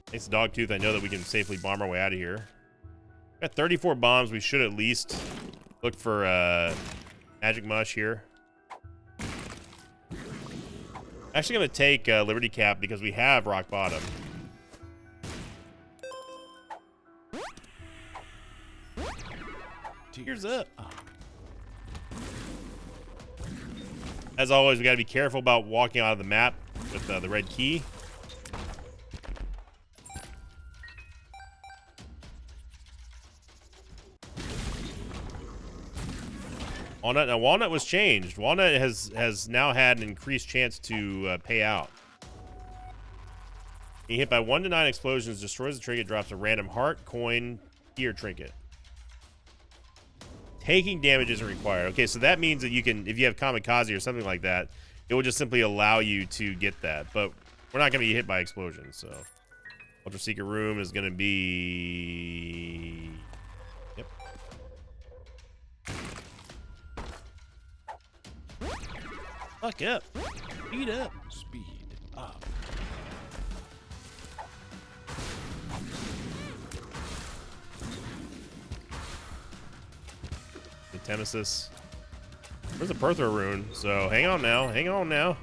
Thanks to Dogtooth, I know that we can safely bomb our way out of here. Got 34 bombs. We should at least look for Magic Mush here. Actually going to take Liberty Cap because we have Rock Bottom. Tears up. As always, we got to be careful about walking out of the map with the red key. Walnut. Now, Walnut was changed. Walnut has now had an increased chance to pay out. Being hit by 1 to 9 explosions, destroys the trinket, drops a random heart, coin, key, or trinket. Taking damage isn't required. Okay, so that means that you can, if you have kamikaze or something like that, it will just simply allow you to get that. But we're not going to be hit by explosions, so. Ultra Secret Room is going to be... Yep. Fuck up. Speed up. Speed up. The Temesis. Where's the Perthro rune? So hang on now. Hang on now.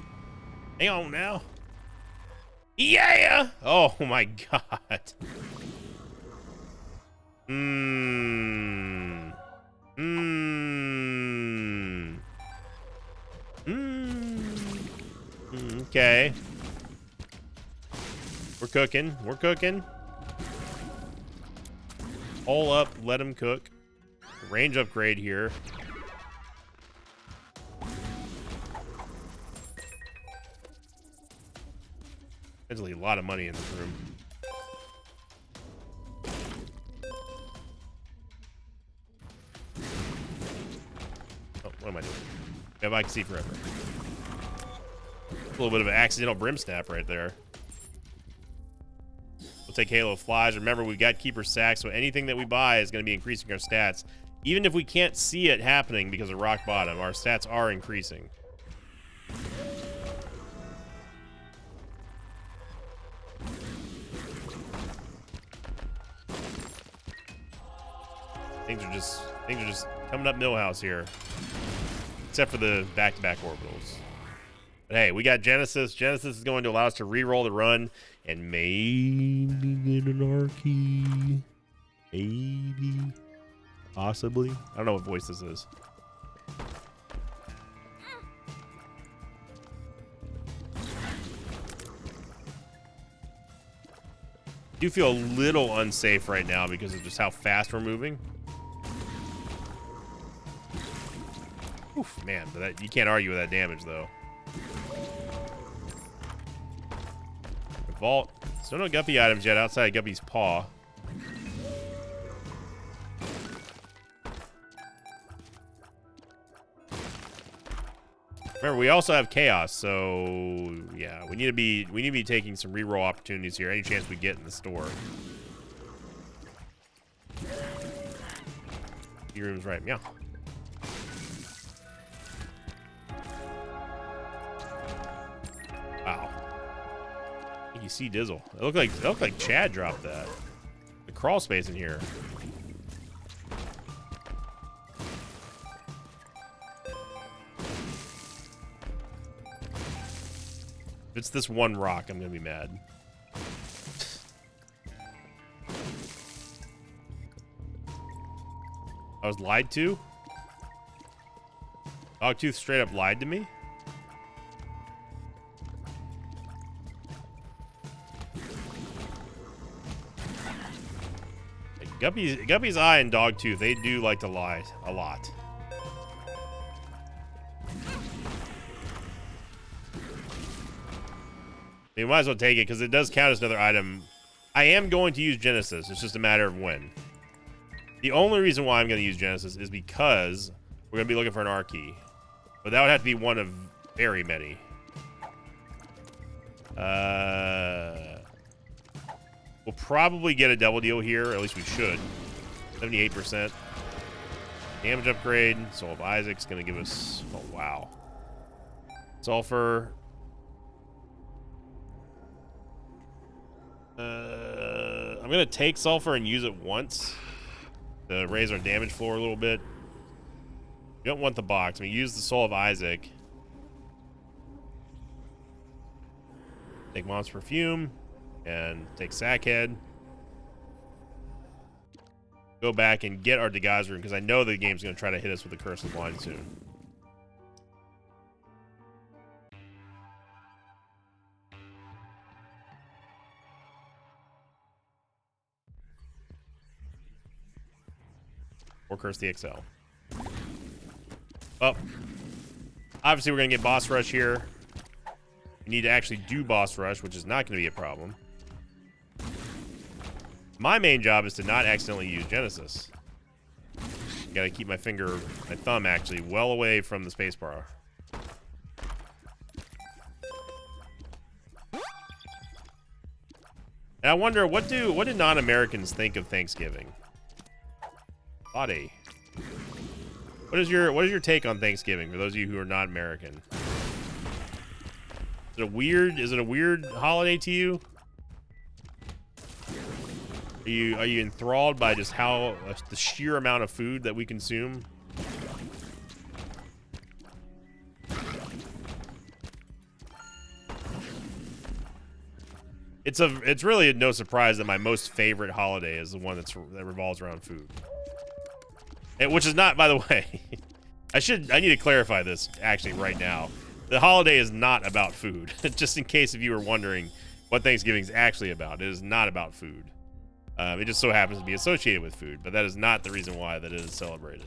Hang on now. Yeah! Oh my god. Okay. We're cooking. We're cooking. All up. Let him cook. Range upgrade here. There's a lot of money in this room. Oh, what am I doing? If I can see forever. A little bit of an accidental brim snap right there. We'll take Halo Flies. Remember, we got Keeper Sack, so anything that we buy is going to be increasing our stats. Even if we can't see it happening because of rock bottom, our stats are increasing. Things are just coming up Millhouse here. Except for the back-to-back orbitals. But hey, we got Genesis. Genesis is going to allow us to re-roll the run and maybe get an Archie. Maybe. Possibly. I don't know what voice this is. I do feel a little unsafe right now because of just how fast we're moving. Oof, man, but that, you can't argue with that damage, though. Vault. Still no Guppy items yet outside of Guppy's paw. Remember, we also have Chaos, so yeah, we need to be taking some reroll opportunities here. Any chance we get in the store. Your room's right, yeah. Wow. I think you see Dizzle. It looked like Chad dropped that. The crawl space in here. If it's this one rock, I'm gonna be mad. I was lied to? Dogtooth straight up lied to me? Guppy's Eye and Dogtooth, they do like to lie a lot. You might as well take it because it does count as another item. I am going to use Genesis. It's just a matter of when. The only reason why I'm going to use Genesis is because we're going to be looking for an R key. But that would have to be one of very many. We'll probably get a double deal here. Or at least we should. 78%. Damage upgrade. Soul of Isaac's going to give us... Oh, wow. Sulfur. I'm going to take Sulfur and use it once to raise our damage floor a little bit. You don't want the box. I mean, use the Soul of Isaac. Take Monster Perfume and take Sackhead. go back and get our Degaz Rune because I know the game's going to try to hit us with a Curse of Wine soon. Or Curse the XL. Well, obviously we're going to get Boss Rush here. We need to actually do Boss Rush, which is not going to be a problem. My main job is to not accidentally use Genesis. Gotta keep my thumb actually well away from the spacebar. And I wonder, what do non-Americans think of Thanksgiving? Body. What is your take on Thanksgiving for those of you who are not American? Is it a weird holiday to you? Are you enthralled by just how the sheer amount of food that we consume? It's really no surprise that my most favorite holiday is the one that revolves around food. Which is not, by the way, I need to clarify this actually right now. The holiday is not about food. Just in case if you were wondering what Thanksgiving is actually about, it is not about food. It just so happens to be associated with food, but that is not the reason why that it is celebrated.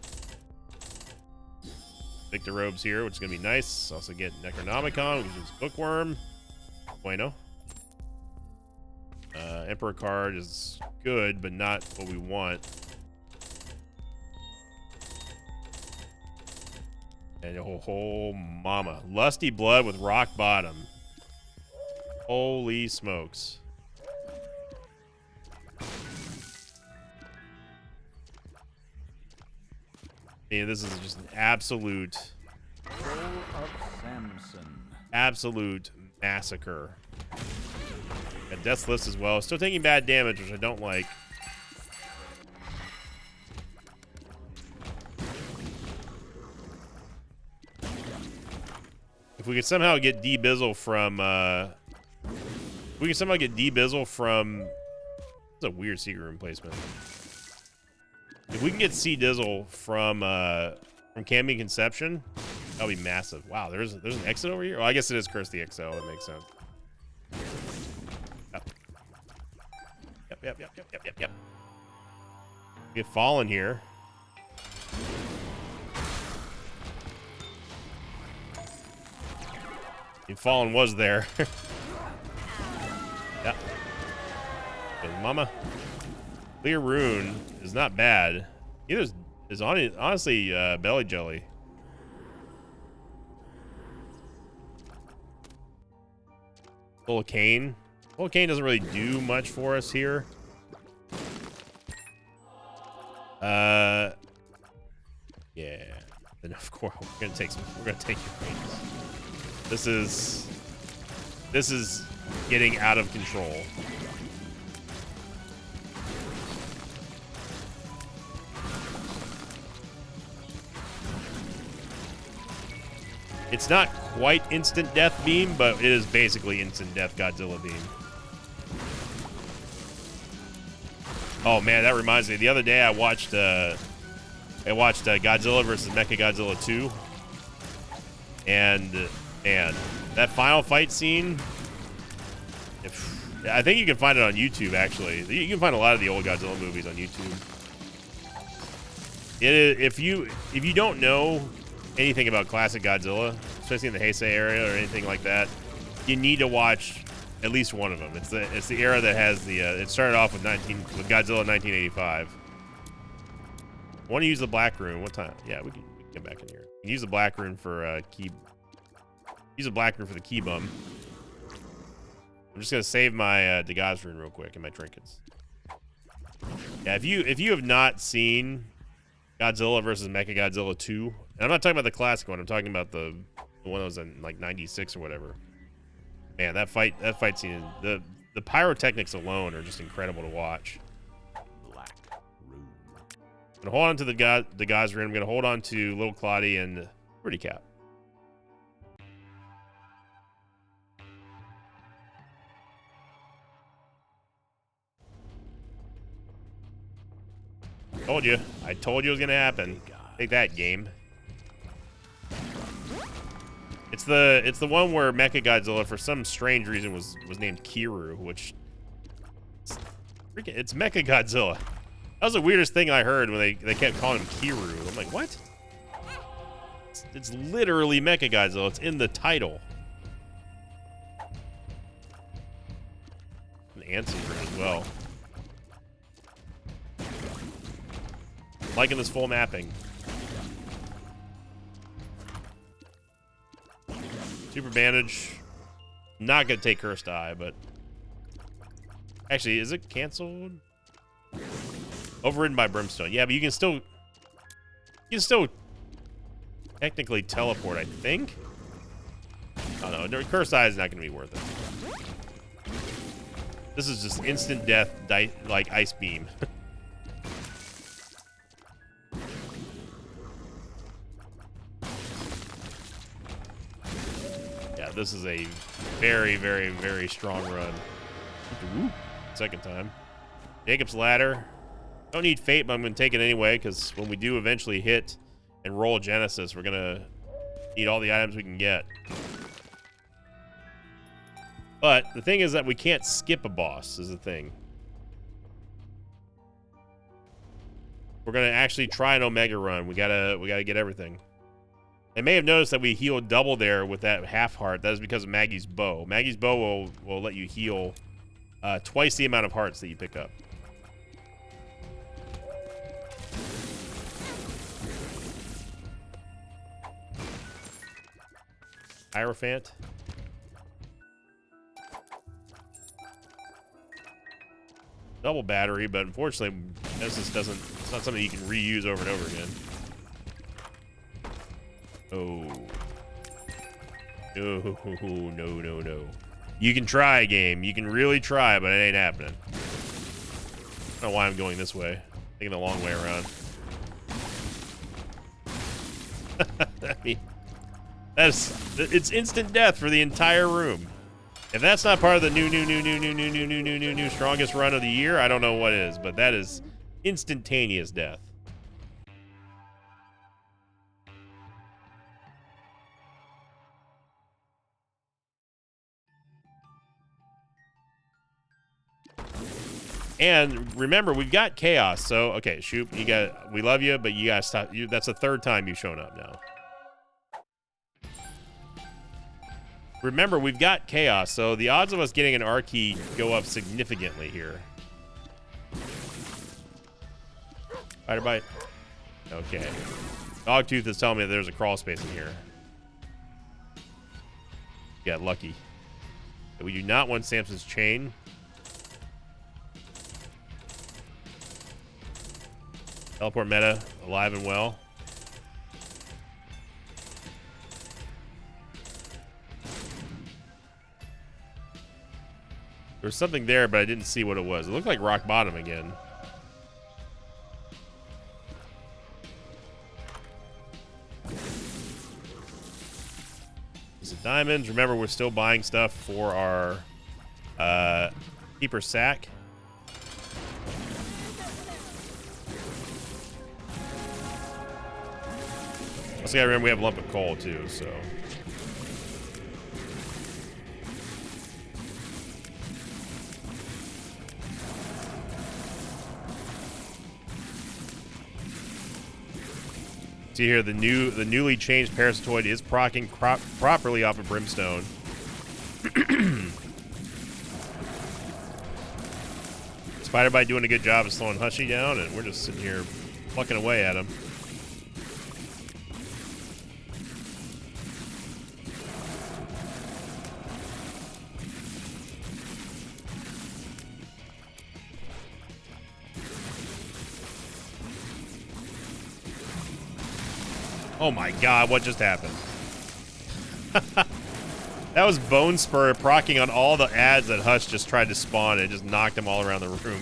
Victor robes here, which is going to be nice. Also get Necronomicon, which is Bookworm. Bueno. Emperor card is good, but not what we want. And oh mama. Lusty Blood with Rock Bottom. Holy smokes. Yeah, this is just an absolute massacre. Got Death's List as well. Still taking bad damage, which I don't like. If we could somehow get D-Bizzle from, That's a weird secret room placement. If we can get C-Dizzle from Cambion Conception, that'll be massive. Wow, there's an exit over here? Well, I guess it is Curse the XL. That makes sense. Yep. We have Fallen here. And Fallen was there. Yep. Good mama. Clear Rune is not bad. Either is honestly Belly Jelly. Volcane. Volcane doesn't really do much for us here. Yeah. Then of course we're gonna take your rings. This is getting out of control. It's not quite instant death beam, but it is basically instant death Godzilla beam. Oh man, that reminds me. The other day I watched Godzilla vs. Mechagodzilla 2, and man, that final fight scene. I think you can find it on YouTube. Actually, you can find a lot of the old Godzilla movies on YouTube. If you don't know anything about classic Godzilla, especially in the Heisei area or anything like that, you need to watch at least one of them. It's the era that has the it started off with Godzilla 1985. I want to use the Black Rune. What time? Yeah, we can get back in here. You can use the Black Rune for use the Black Rune for the Key Bum. I'm just gonna save my Degaz Rune real quick and my trinkets. Yeah, if you have not seen Godzilla vs. Mechagodzilla 2, and I'm not talking about the classic one, I'm talking about the one that was in like 96 or whatever. Man, that fight scene, the pyrotechnics alone are just incredible to watch. Black Rune. I'm gonna hold on to the Degaz Rune. I'm gonna hold on to Little Claudie and Pretty Cap. Told you. I told you it was gonna happen. Take that, game. It's the one where Mechagodzilla, for some strange reason, was named Kiru, which it's Mechagodzilla. That was the weirdest thing I heard when they kept calling him Kiru. I'm like, what? It's literally Mechagodzilla. It's in the title. An Anson as well. Liking this full mapping. Super Bandage. Not gonna take Cursed Eye, but actually, is it canceled? Overridden by Brimstone. Yeah, but you can still technically teleport, I think. I don't know. Cursed Eye is not gonna be worth it. This is just instant death, like Ice Beam. Yeah, this is a very, very, very strong run. Ooh, second time. Jacob's Ladder. Don't need Fate, but I'm going to take it anyway, because when we do eventually hit and roll Genesis, we're going to need all the items we can get. But the thing is that we can't skip a boss, is the thing. We're going to actually try an Omega run. We gotta get everything. They may have noticed that we healed double there with that half heart. That is because of Maggie's bow. Maggie's bow will let you heal twice the amount of hearts that you pick up. Hierophant. Double battery, but unfortunately, this doesn't. It's not something you can reuse over and over again. Oh. No. You can try, game. You can really try, but it ain't happening. I don't know why I'm going this way. Taking the long way around. I mean, it's instant death for the entire room. If that's not part of the new strongest run of the year, I don't know what is, but that is instantaneous death. And remember, we've got Chaos, so okay, shoot, we love you, but you gotta stop. That's the third time you've shown up now. Remember, we've got Chaos, so the odds of us getting an R key go up significantly here. Spider Bite. Okay. Dogtooth is telling me that there's a crawl space in here. Got lucky. We do not want Samson's Chain. Teleport meta, alive and well. There was something there, but I didn't see what it was. It looked like rock bottom again. So diamonds. Remember, we're still buying stuff for our keeper sack. Also gotta remember we have lump of coal too, so. See here, the newly changed Parasitoid is proccing properly off of Brimstone. Spider-Bite doing a good job of slowing Hushy down, and we're just sitting here plucking away at him. Oh my god, what just happened? That was Bone Spur proccing on all the ads that Hush just tried to spawn and just knocked them all around the room.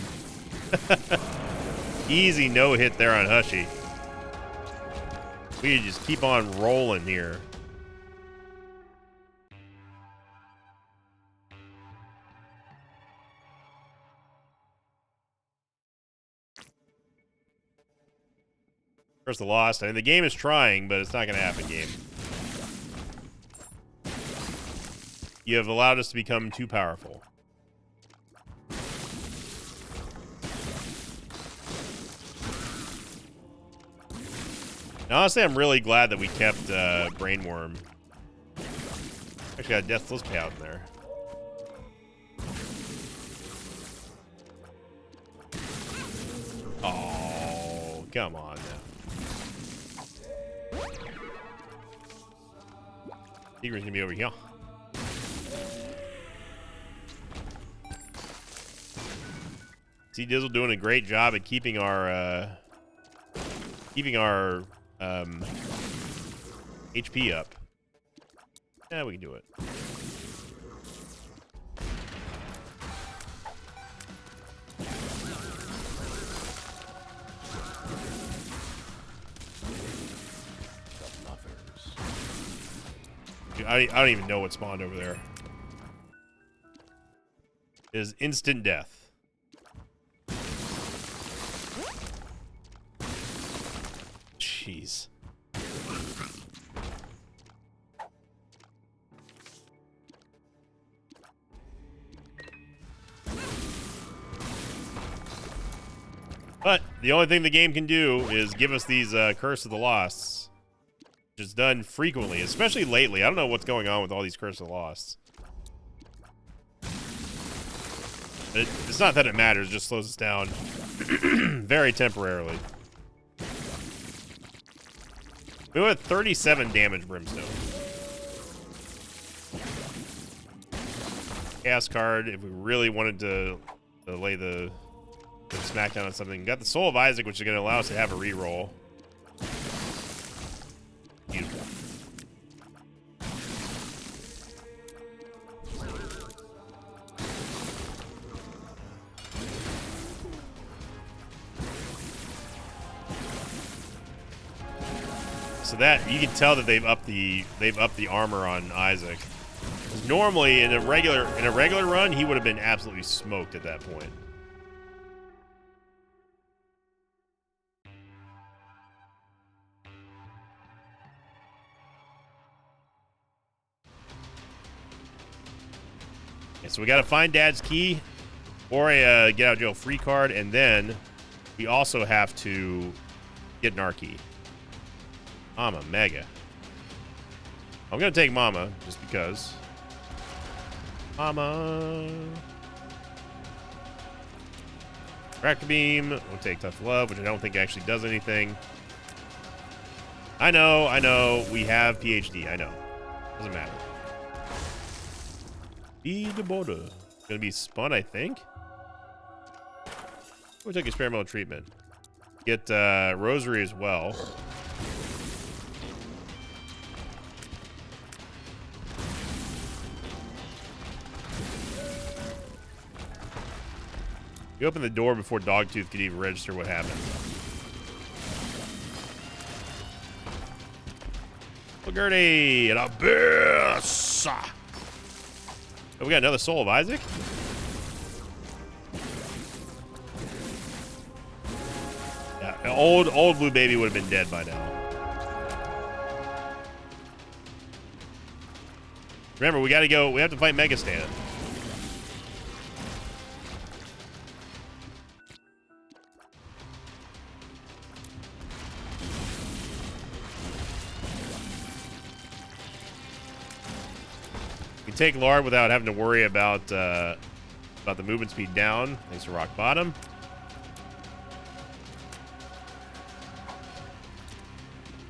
Easy no hit there on Hushy. We just keep on rolling here. Curse of the Lost. I mean, the game is trying, but it's not going to happen, game. You have allowed us to become too powerful. And honestly, I'm really glad that we kept Brainworm. Actually got a Deathless payout in there. Oh, come on now. Secret's gonna be over here. See Dizzle doing a great job at keeping our HP up. Yeah, we can do it. Dude, I don't even know what spawned over there. It is instant death. Jeez. But the only thing the game can do is give us these Curse of the Losts, which is done frequently, especially lately. I don't know what's going on with all these Curse of the Losts. It's not that it matters, it just slows us down very temporarily. We went 37 damage, Brimstone. Chaos card, if we really wanted to lay the smackdown on something. Got the Soul of Isaac, which is going to allow us to have a reroll. Beautiful. So that you can tell that they've upped the armor on Isaac. Normally in a regular run, he would have been absolutely smoked at that point. Okay, so we got to find Dad's key or a get out of jail free card, and then we also have to get an R key. Mama Mega. I'm gonna take Mama just because. Mama. Fractal Beam. We'll take Tough Love, which I don't think actually does anything. I know. We have PhD. I know. Doesn't matter. Be the border. Gonna be spun, I think. We'll take experimental treatment. Get Rosary as well. We opened the door before Dogtooth could even register what happened. Gertie, an abyss. Oh, we got another Soul of Isaac. Yeah, old Blue Baby would have been dead by now. Remember, we got to go. We have to fight Megastan. Take Lard without having to worry about the movement speed down, thanks to Rock Bottom.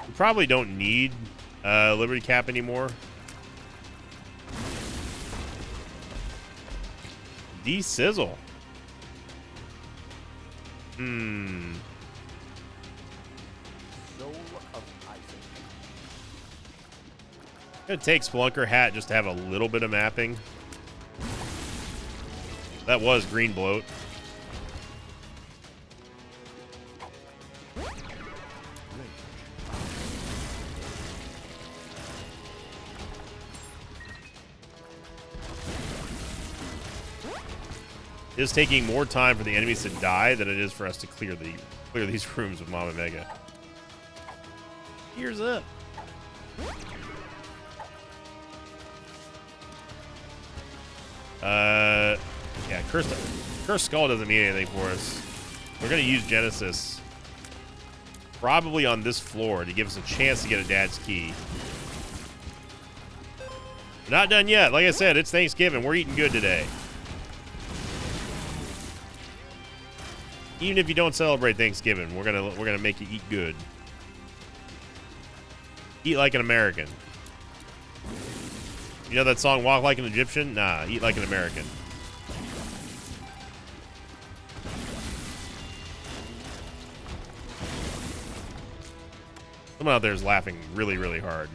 We probably don't need Liberty Cap anymore. D-Sizzle. I'm gonna take Spelunker Hat just to have a little bit of mapping. That was green bloat. It is taking more time for the enemies to die than it is for us to clear these rooms with Mama Mega. Tears up. Yeah, Cursed Skull doesn't mean anything for us. We're gonna use Genesis probably on this floor to give us a chance to get a Dad's Key. We're not done yet. Like I said, it's Thanksgiving. We're eating good today. Even if you don't celebrate Thanksgiving, we're gonna make you eat good. Eat like an American. You know that song, Walk Like an Egyptian? Nah, eat like an American. Someone out there is laughing really, really hard.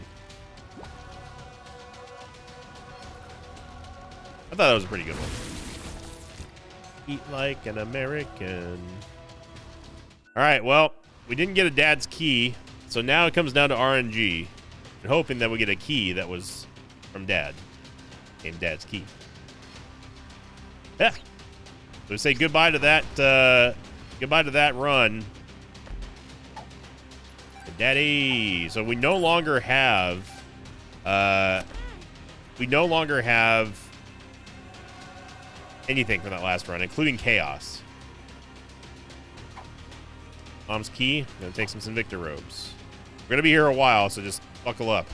I thought that was a pretty good one. Eat like an American. All right, well, we didn't get a Dad's Key, so now it comes down to RNG. And hoping that we get a key that was from Dad. Named Dad's Key. Yeah. So we say goodbye to that run. Daddy. So we no longer have anything from that last run, including Chaos. Mom's Key. Gonna take some Invicta robes. We're gonna be here a while, so just buckle up.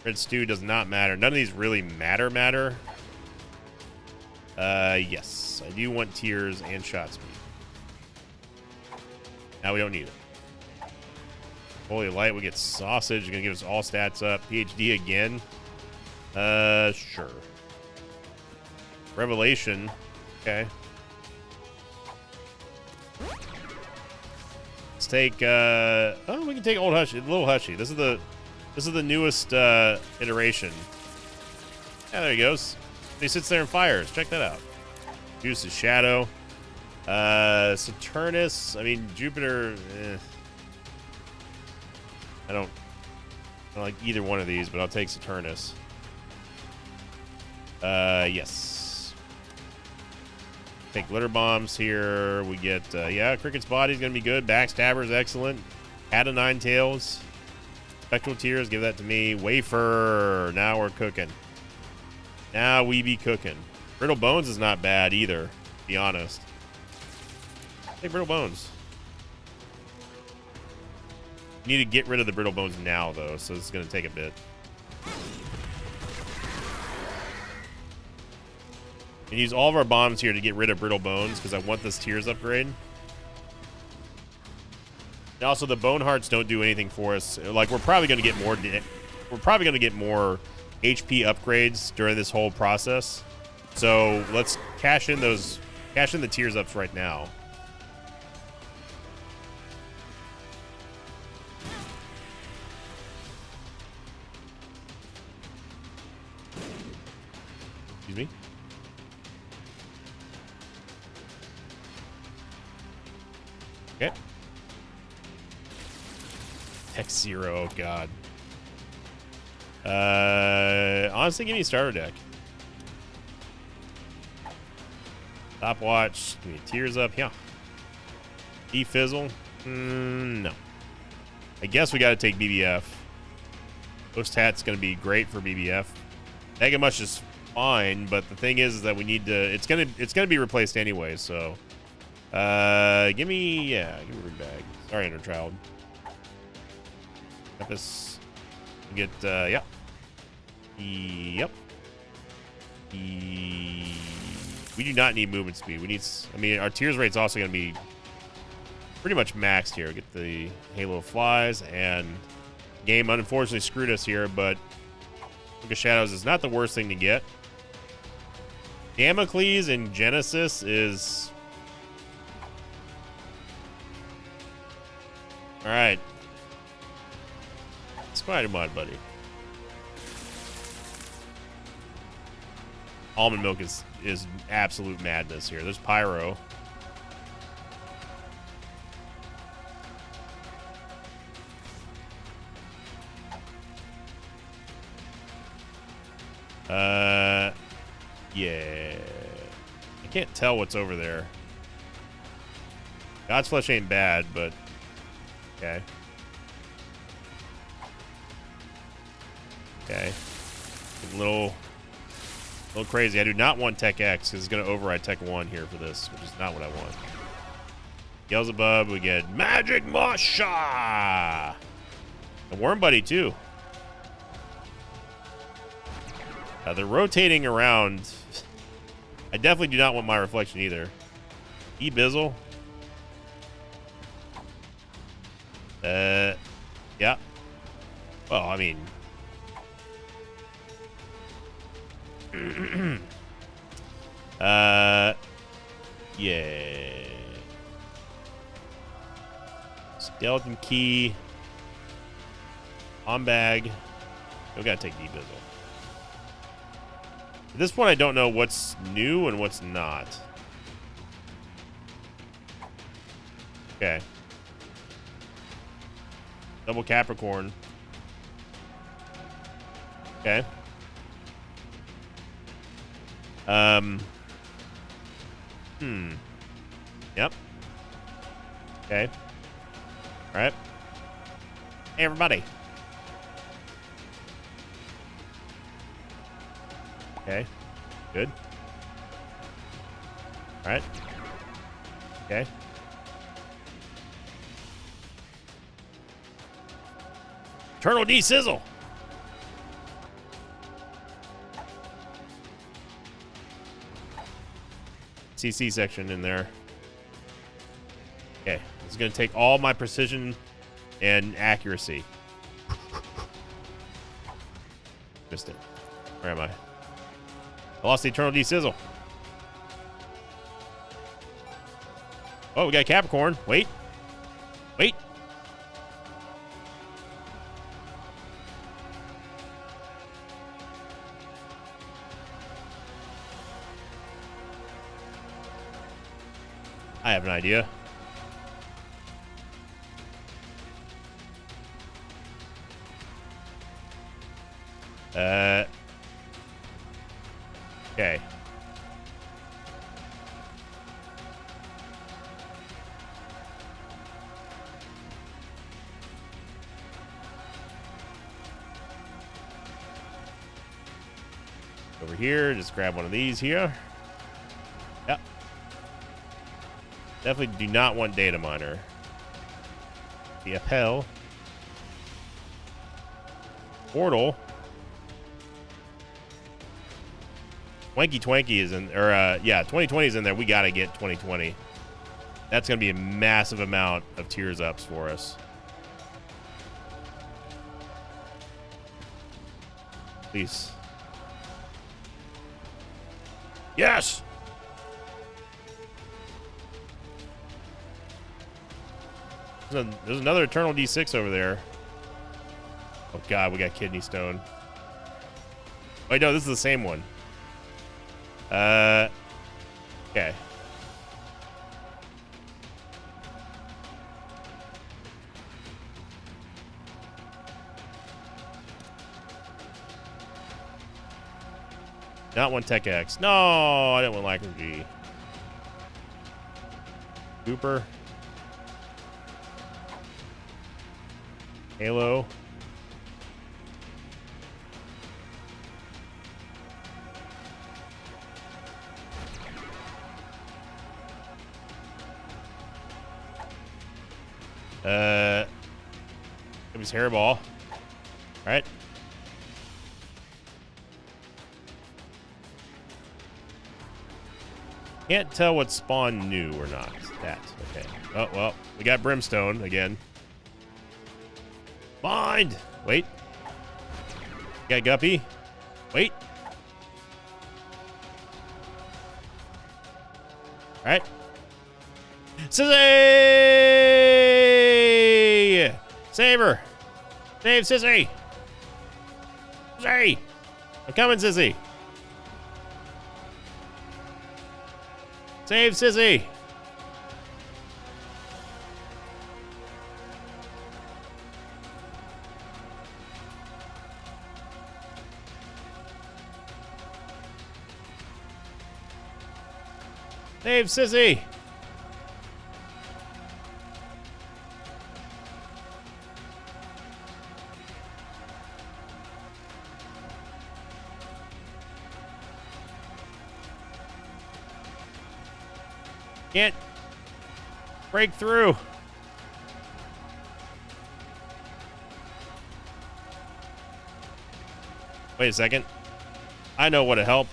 Red Stew does not matter. None of these really matter. Yes. I do want Tears and Shot Speed. Now we don't need it. Holy Light, we get Sausage. Gonna give us all stats up. PhD again. Sure. Revelation. Okay. Let's take oh, we can take Old Hushy, Little Hushy. This is the newest iteration. Yeah, there he goes. He sits there and fires. Check that out. Uses Shadow. Saturnus. I mean, Jupiter. I don't like either one of these, but I'll take Saturnus. Yes. Take Glitter Bombs here. We get, yeah, Cricket's Body's going to be good. Backstabber's excellent. Hat of Nine Tails. Spectral Tears, give that to me. Wafer. Now we're cooking. Now we be cooking. Brittle Bones is not bad either, to be honest. Take Brittle Bones. Need to get rid of the Brittle Bones now, though, so it's going to take a bit. And use all of our bombs here to get rid of Brittle Bones, because I want this Tears upgrade. And also, the Bone Hearts don't do anything for us. Like, we're probably going to get more HP upgrades during this whole process. So let's cash in the Tears ups right now. Excuse me. Okay. Hex 0, oh god. Honestly, give me a starter deck. Stopwatch. Give me Tears up. Yeah. Defizzle. No. I guess we got to take BBF. Ghost Hat's going to be great for BBF. Mega Mush is fine, but the thing is that we need to. It's gonna be replaced anyway. So, give me Ring Bag. Sorry, Inner Child. Tempest. Get yep. Yep. We do not need movement speed. We need. I mean, our Tears rate's also going to be pretty much maxed here. Get the Halo of Flies, and game unfortunately screwed us here, but Book of Shadows is not the worst thing to get. Damocles and Genesis is all right. Spider Mod, buddy. Almond Milk is absolute madness here. There's Pyro. Yeah. I can't tell what's over there. God's Flesh ain't bad, but okay. Okay. A little crazy. I do not want Tech X because it's going to override Tech 1 here for this, which is not what I want. Beelzebub, we get Magic Masha! And Worm Buddy, too. They're rotating around. I definitely do not want my reflection either. E-Bizzle. Yeah. Well, I mean... yeah. Skeleton Key. On bag. We gotta take E-Bizzle. At this point, I don't know what's new and what's not. Okay. Double Capricorn. Okay. Yep. Okay. All right. Hey, everybody. Okay. Good. All right. Okay. Eternal D Sizzle. CC section in there. Okay. This is going to take all my precision and accuracy. Missed it. Where am I? I lost the Eternal D Sizzle. Oh, we got Capricorn. Wait. Wait. I have an idea. Okay. Over here, just grab one of these here. Yep. Definitely do not want Data Miner. The Appel. Portal. Twanky Twanky is in, or yeah, 2020 is in there. We gotta get 2020. That's gonna be a massive amount of tiers ups for us. Please. Yes. There's another Eternal D6 over there. Oh God, we got Kidney Stone. Wait, no, this is the same one. Okay. Not one Tech X. No, I didn't want Lacquer G. Cooper. Halo. It was Hairball. All right. Can't tell what spawned new or not. That. Okay. Oh, well, we got Brimstone again. Bind! Wait. Got Guppy. Wait. All right. Sissy! Save her. Save Sissy. Sissy! I'm coming, Sissy. Save Sissy. Save Sissy. Can't break through. Wait a second. I know what'll help.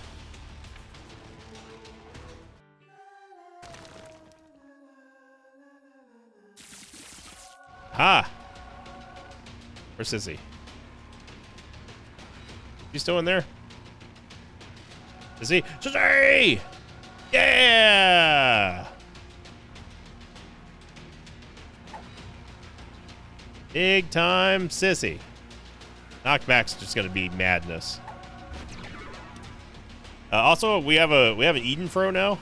Ha! Where's Sissy? You still in there? Sissy? Sissy! Yeah! Big time Sissy. Knockback's just gonna be madness. Also, we have an Edenfro now.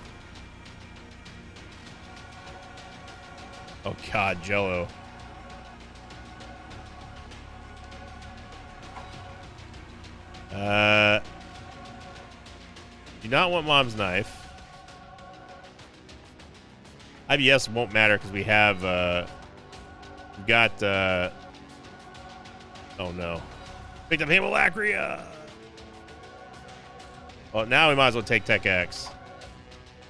Oh God, Jello. Do not want Mom's knife. IBS won't matter because we have we've got oh no. Picked up Hemolacria. Well, now we might as well take Tech X.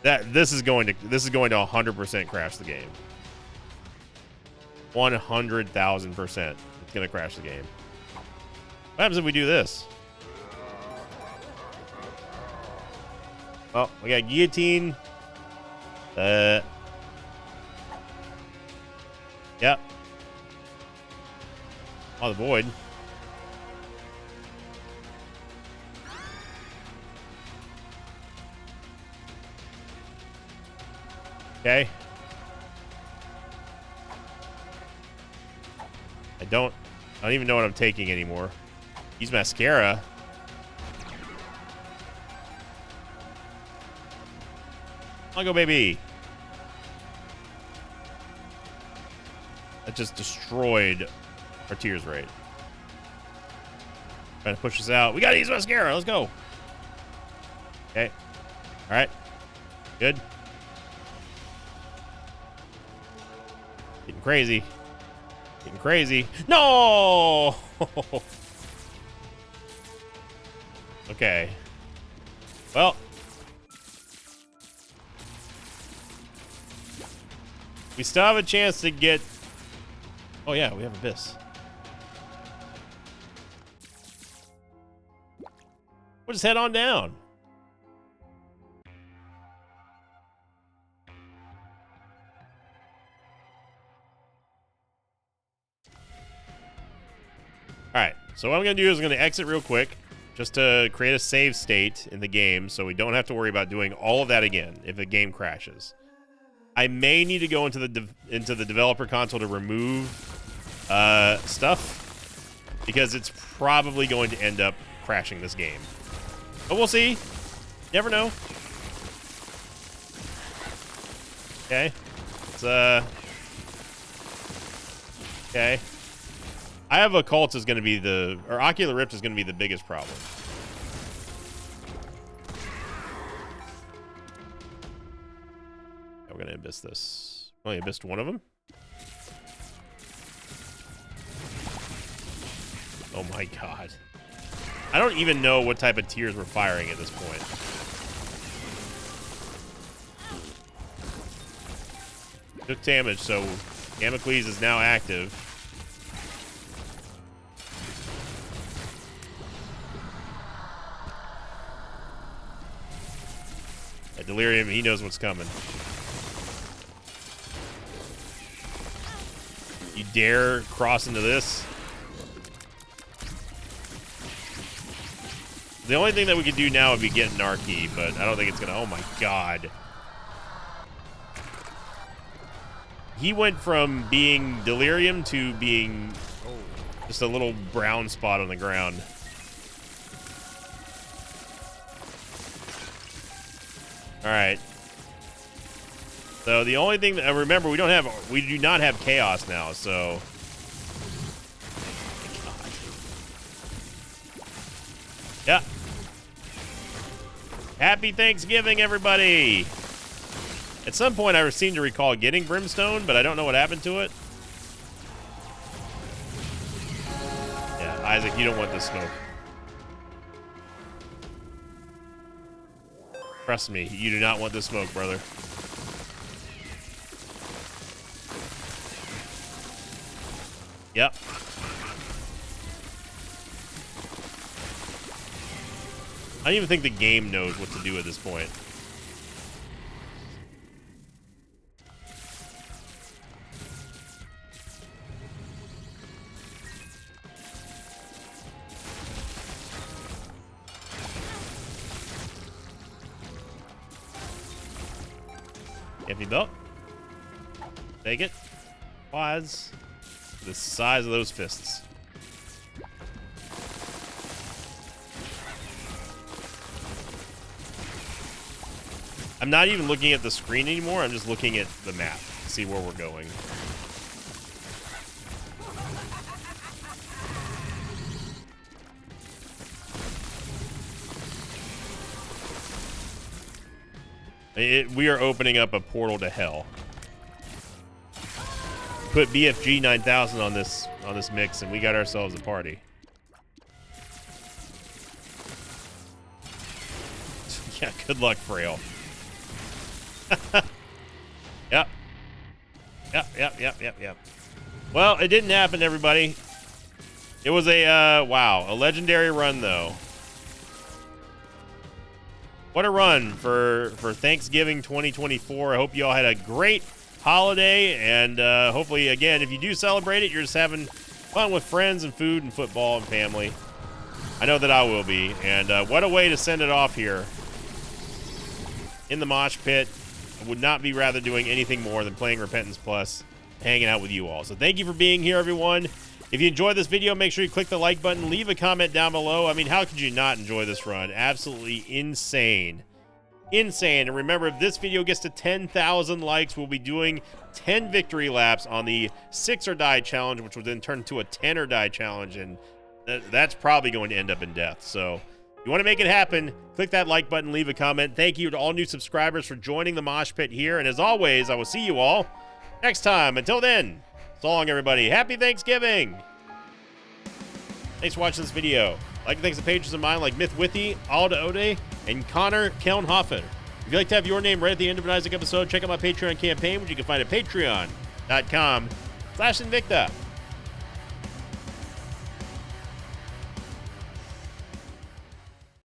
This is going to 100% crash the game. 100,000%. It's gonna crash the game. What happens if we do this? Oh, we got Guillotine. Yep. Oh, the Void. Okay. I don't even know what I'm taking anymore. Use Mascara. I'll go, baby. That just destroyed our tears rate. Trying to push us out. We gotta use Mascara. Let's go. Okay. All right. Good. Getting crazy. Getting crazy. No! Okay. Well. We still have a chance to get... Oh, yeah, we have Abyss. We'll just head on down. Alright, so what I'm going to do is I'm going to exit real quick just to create a save state in the game so we don't have to worry about doing all of that again if the game crashes. I may need to go into the developer console to remove stuff because it's probably going to end up crashing this game. But we'll see. Never know. Okay. Okay. I have Occult is going to be or Ocular Rift is going to be the biggest problem. We're going to Abyss this. Only Abyssed one of them. Oh my God. I don't even know what type of tears we're firing at this point. Took damage, so Damocles is now active. At Delirium, he knows what's coming. You dare cross into this? The only thing that we could do now would be get Narky, but I don't think it's gonna. Oh my God. He went from being Delirium to being just a little brown spot on the ground. All right. So the only thing that remember we do not have Chaos now, so yeah. Happy Thanksgiving, everybody. At some point I seem to recall getting Brimstone, but I don't know what happened to it. Yeah, Isaac, you don't want this smoke. Trust me, you do not want this smoke, brother. Yep. I don't even think the game knows what to do at this point. Empty belt. Take it. Quads. The size of those fists. I'm not even looking at the screen anymore. I'm just looking at the map to see where we're going. We are opening up a portal to hell. Put BFG 9000 on this mix, and we got ourselves a party. Yeah, good luck, Frail. Yep. Yep. Well, it didn't happen, everybody. It was a wow, a legendary run though. What a run for Thanksgiving 2024. I hope you all had a great holiday, and hopefully, again, if you do celebrate it, you're just having fun with friends and food and football and family. I know that I will be, and what a way to send it off here in the mosh pit. I would not be rather doing anything more than playing Repentance Plus, hanging out with you all. So thank you for being here, everyone. If you enjoyed this video, make sure you click the like button, leave a comment down below. I mean, how could you not enjoy this run? Absolutely insane. Insane. And remember, if this video gets to 10,000 likes, we'll be doing 10 victory laps on the 6 or die challenge, which will then turn into a 10 or die challenge, and that's probably going to end up in death. So if you want to make it happen, click that like button, leave a comment. Thank you to all new subscribers for joining the mosh pit here, and as always, I will see you all next time. Until then, so long, everybody. Happy Thanksgiving. Thanks for watching this video. Like and thanks to patrons of mine like Myth Withy, Alda Ode, and Connor Kelnhofen. If you'd like to have your name right at the end of an Isaac episode, check out my Patreon campaign, which you can find at patreon.com/Invicta.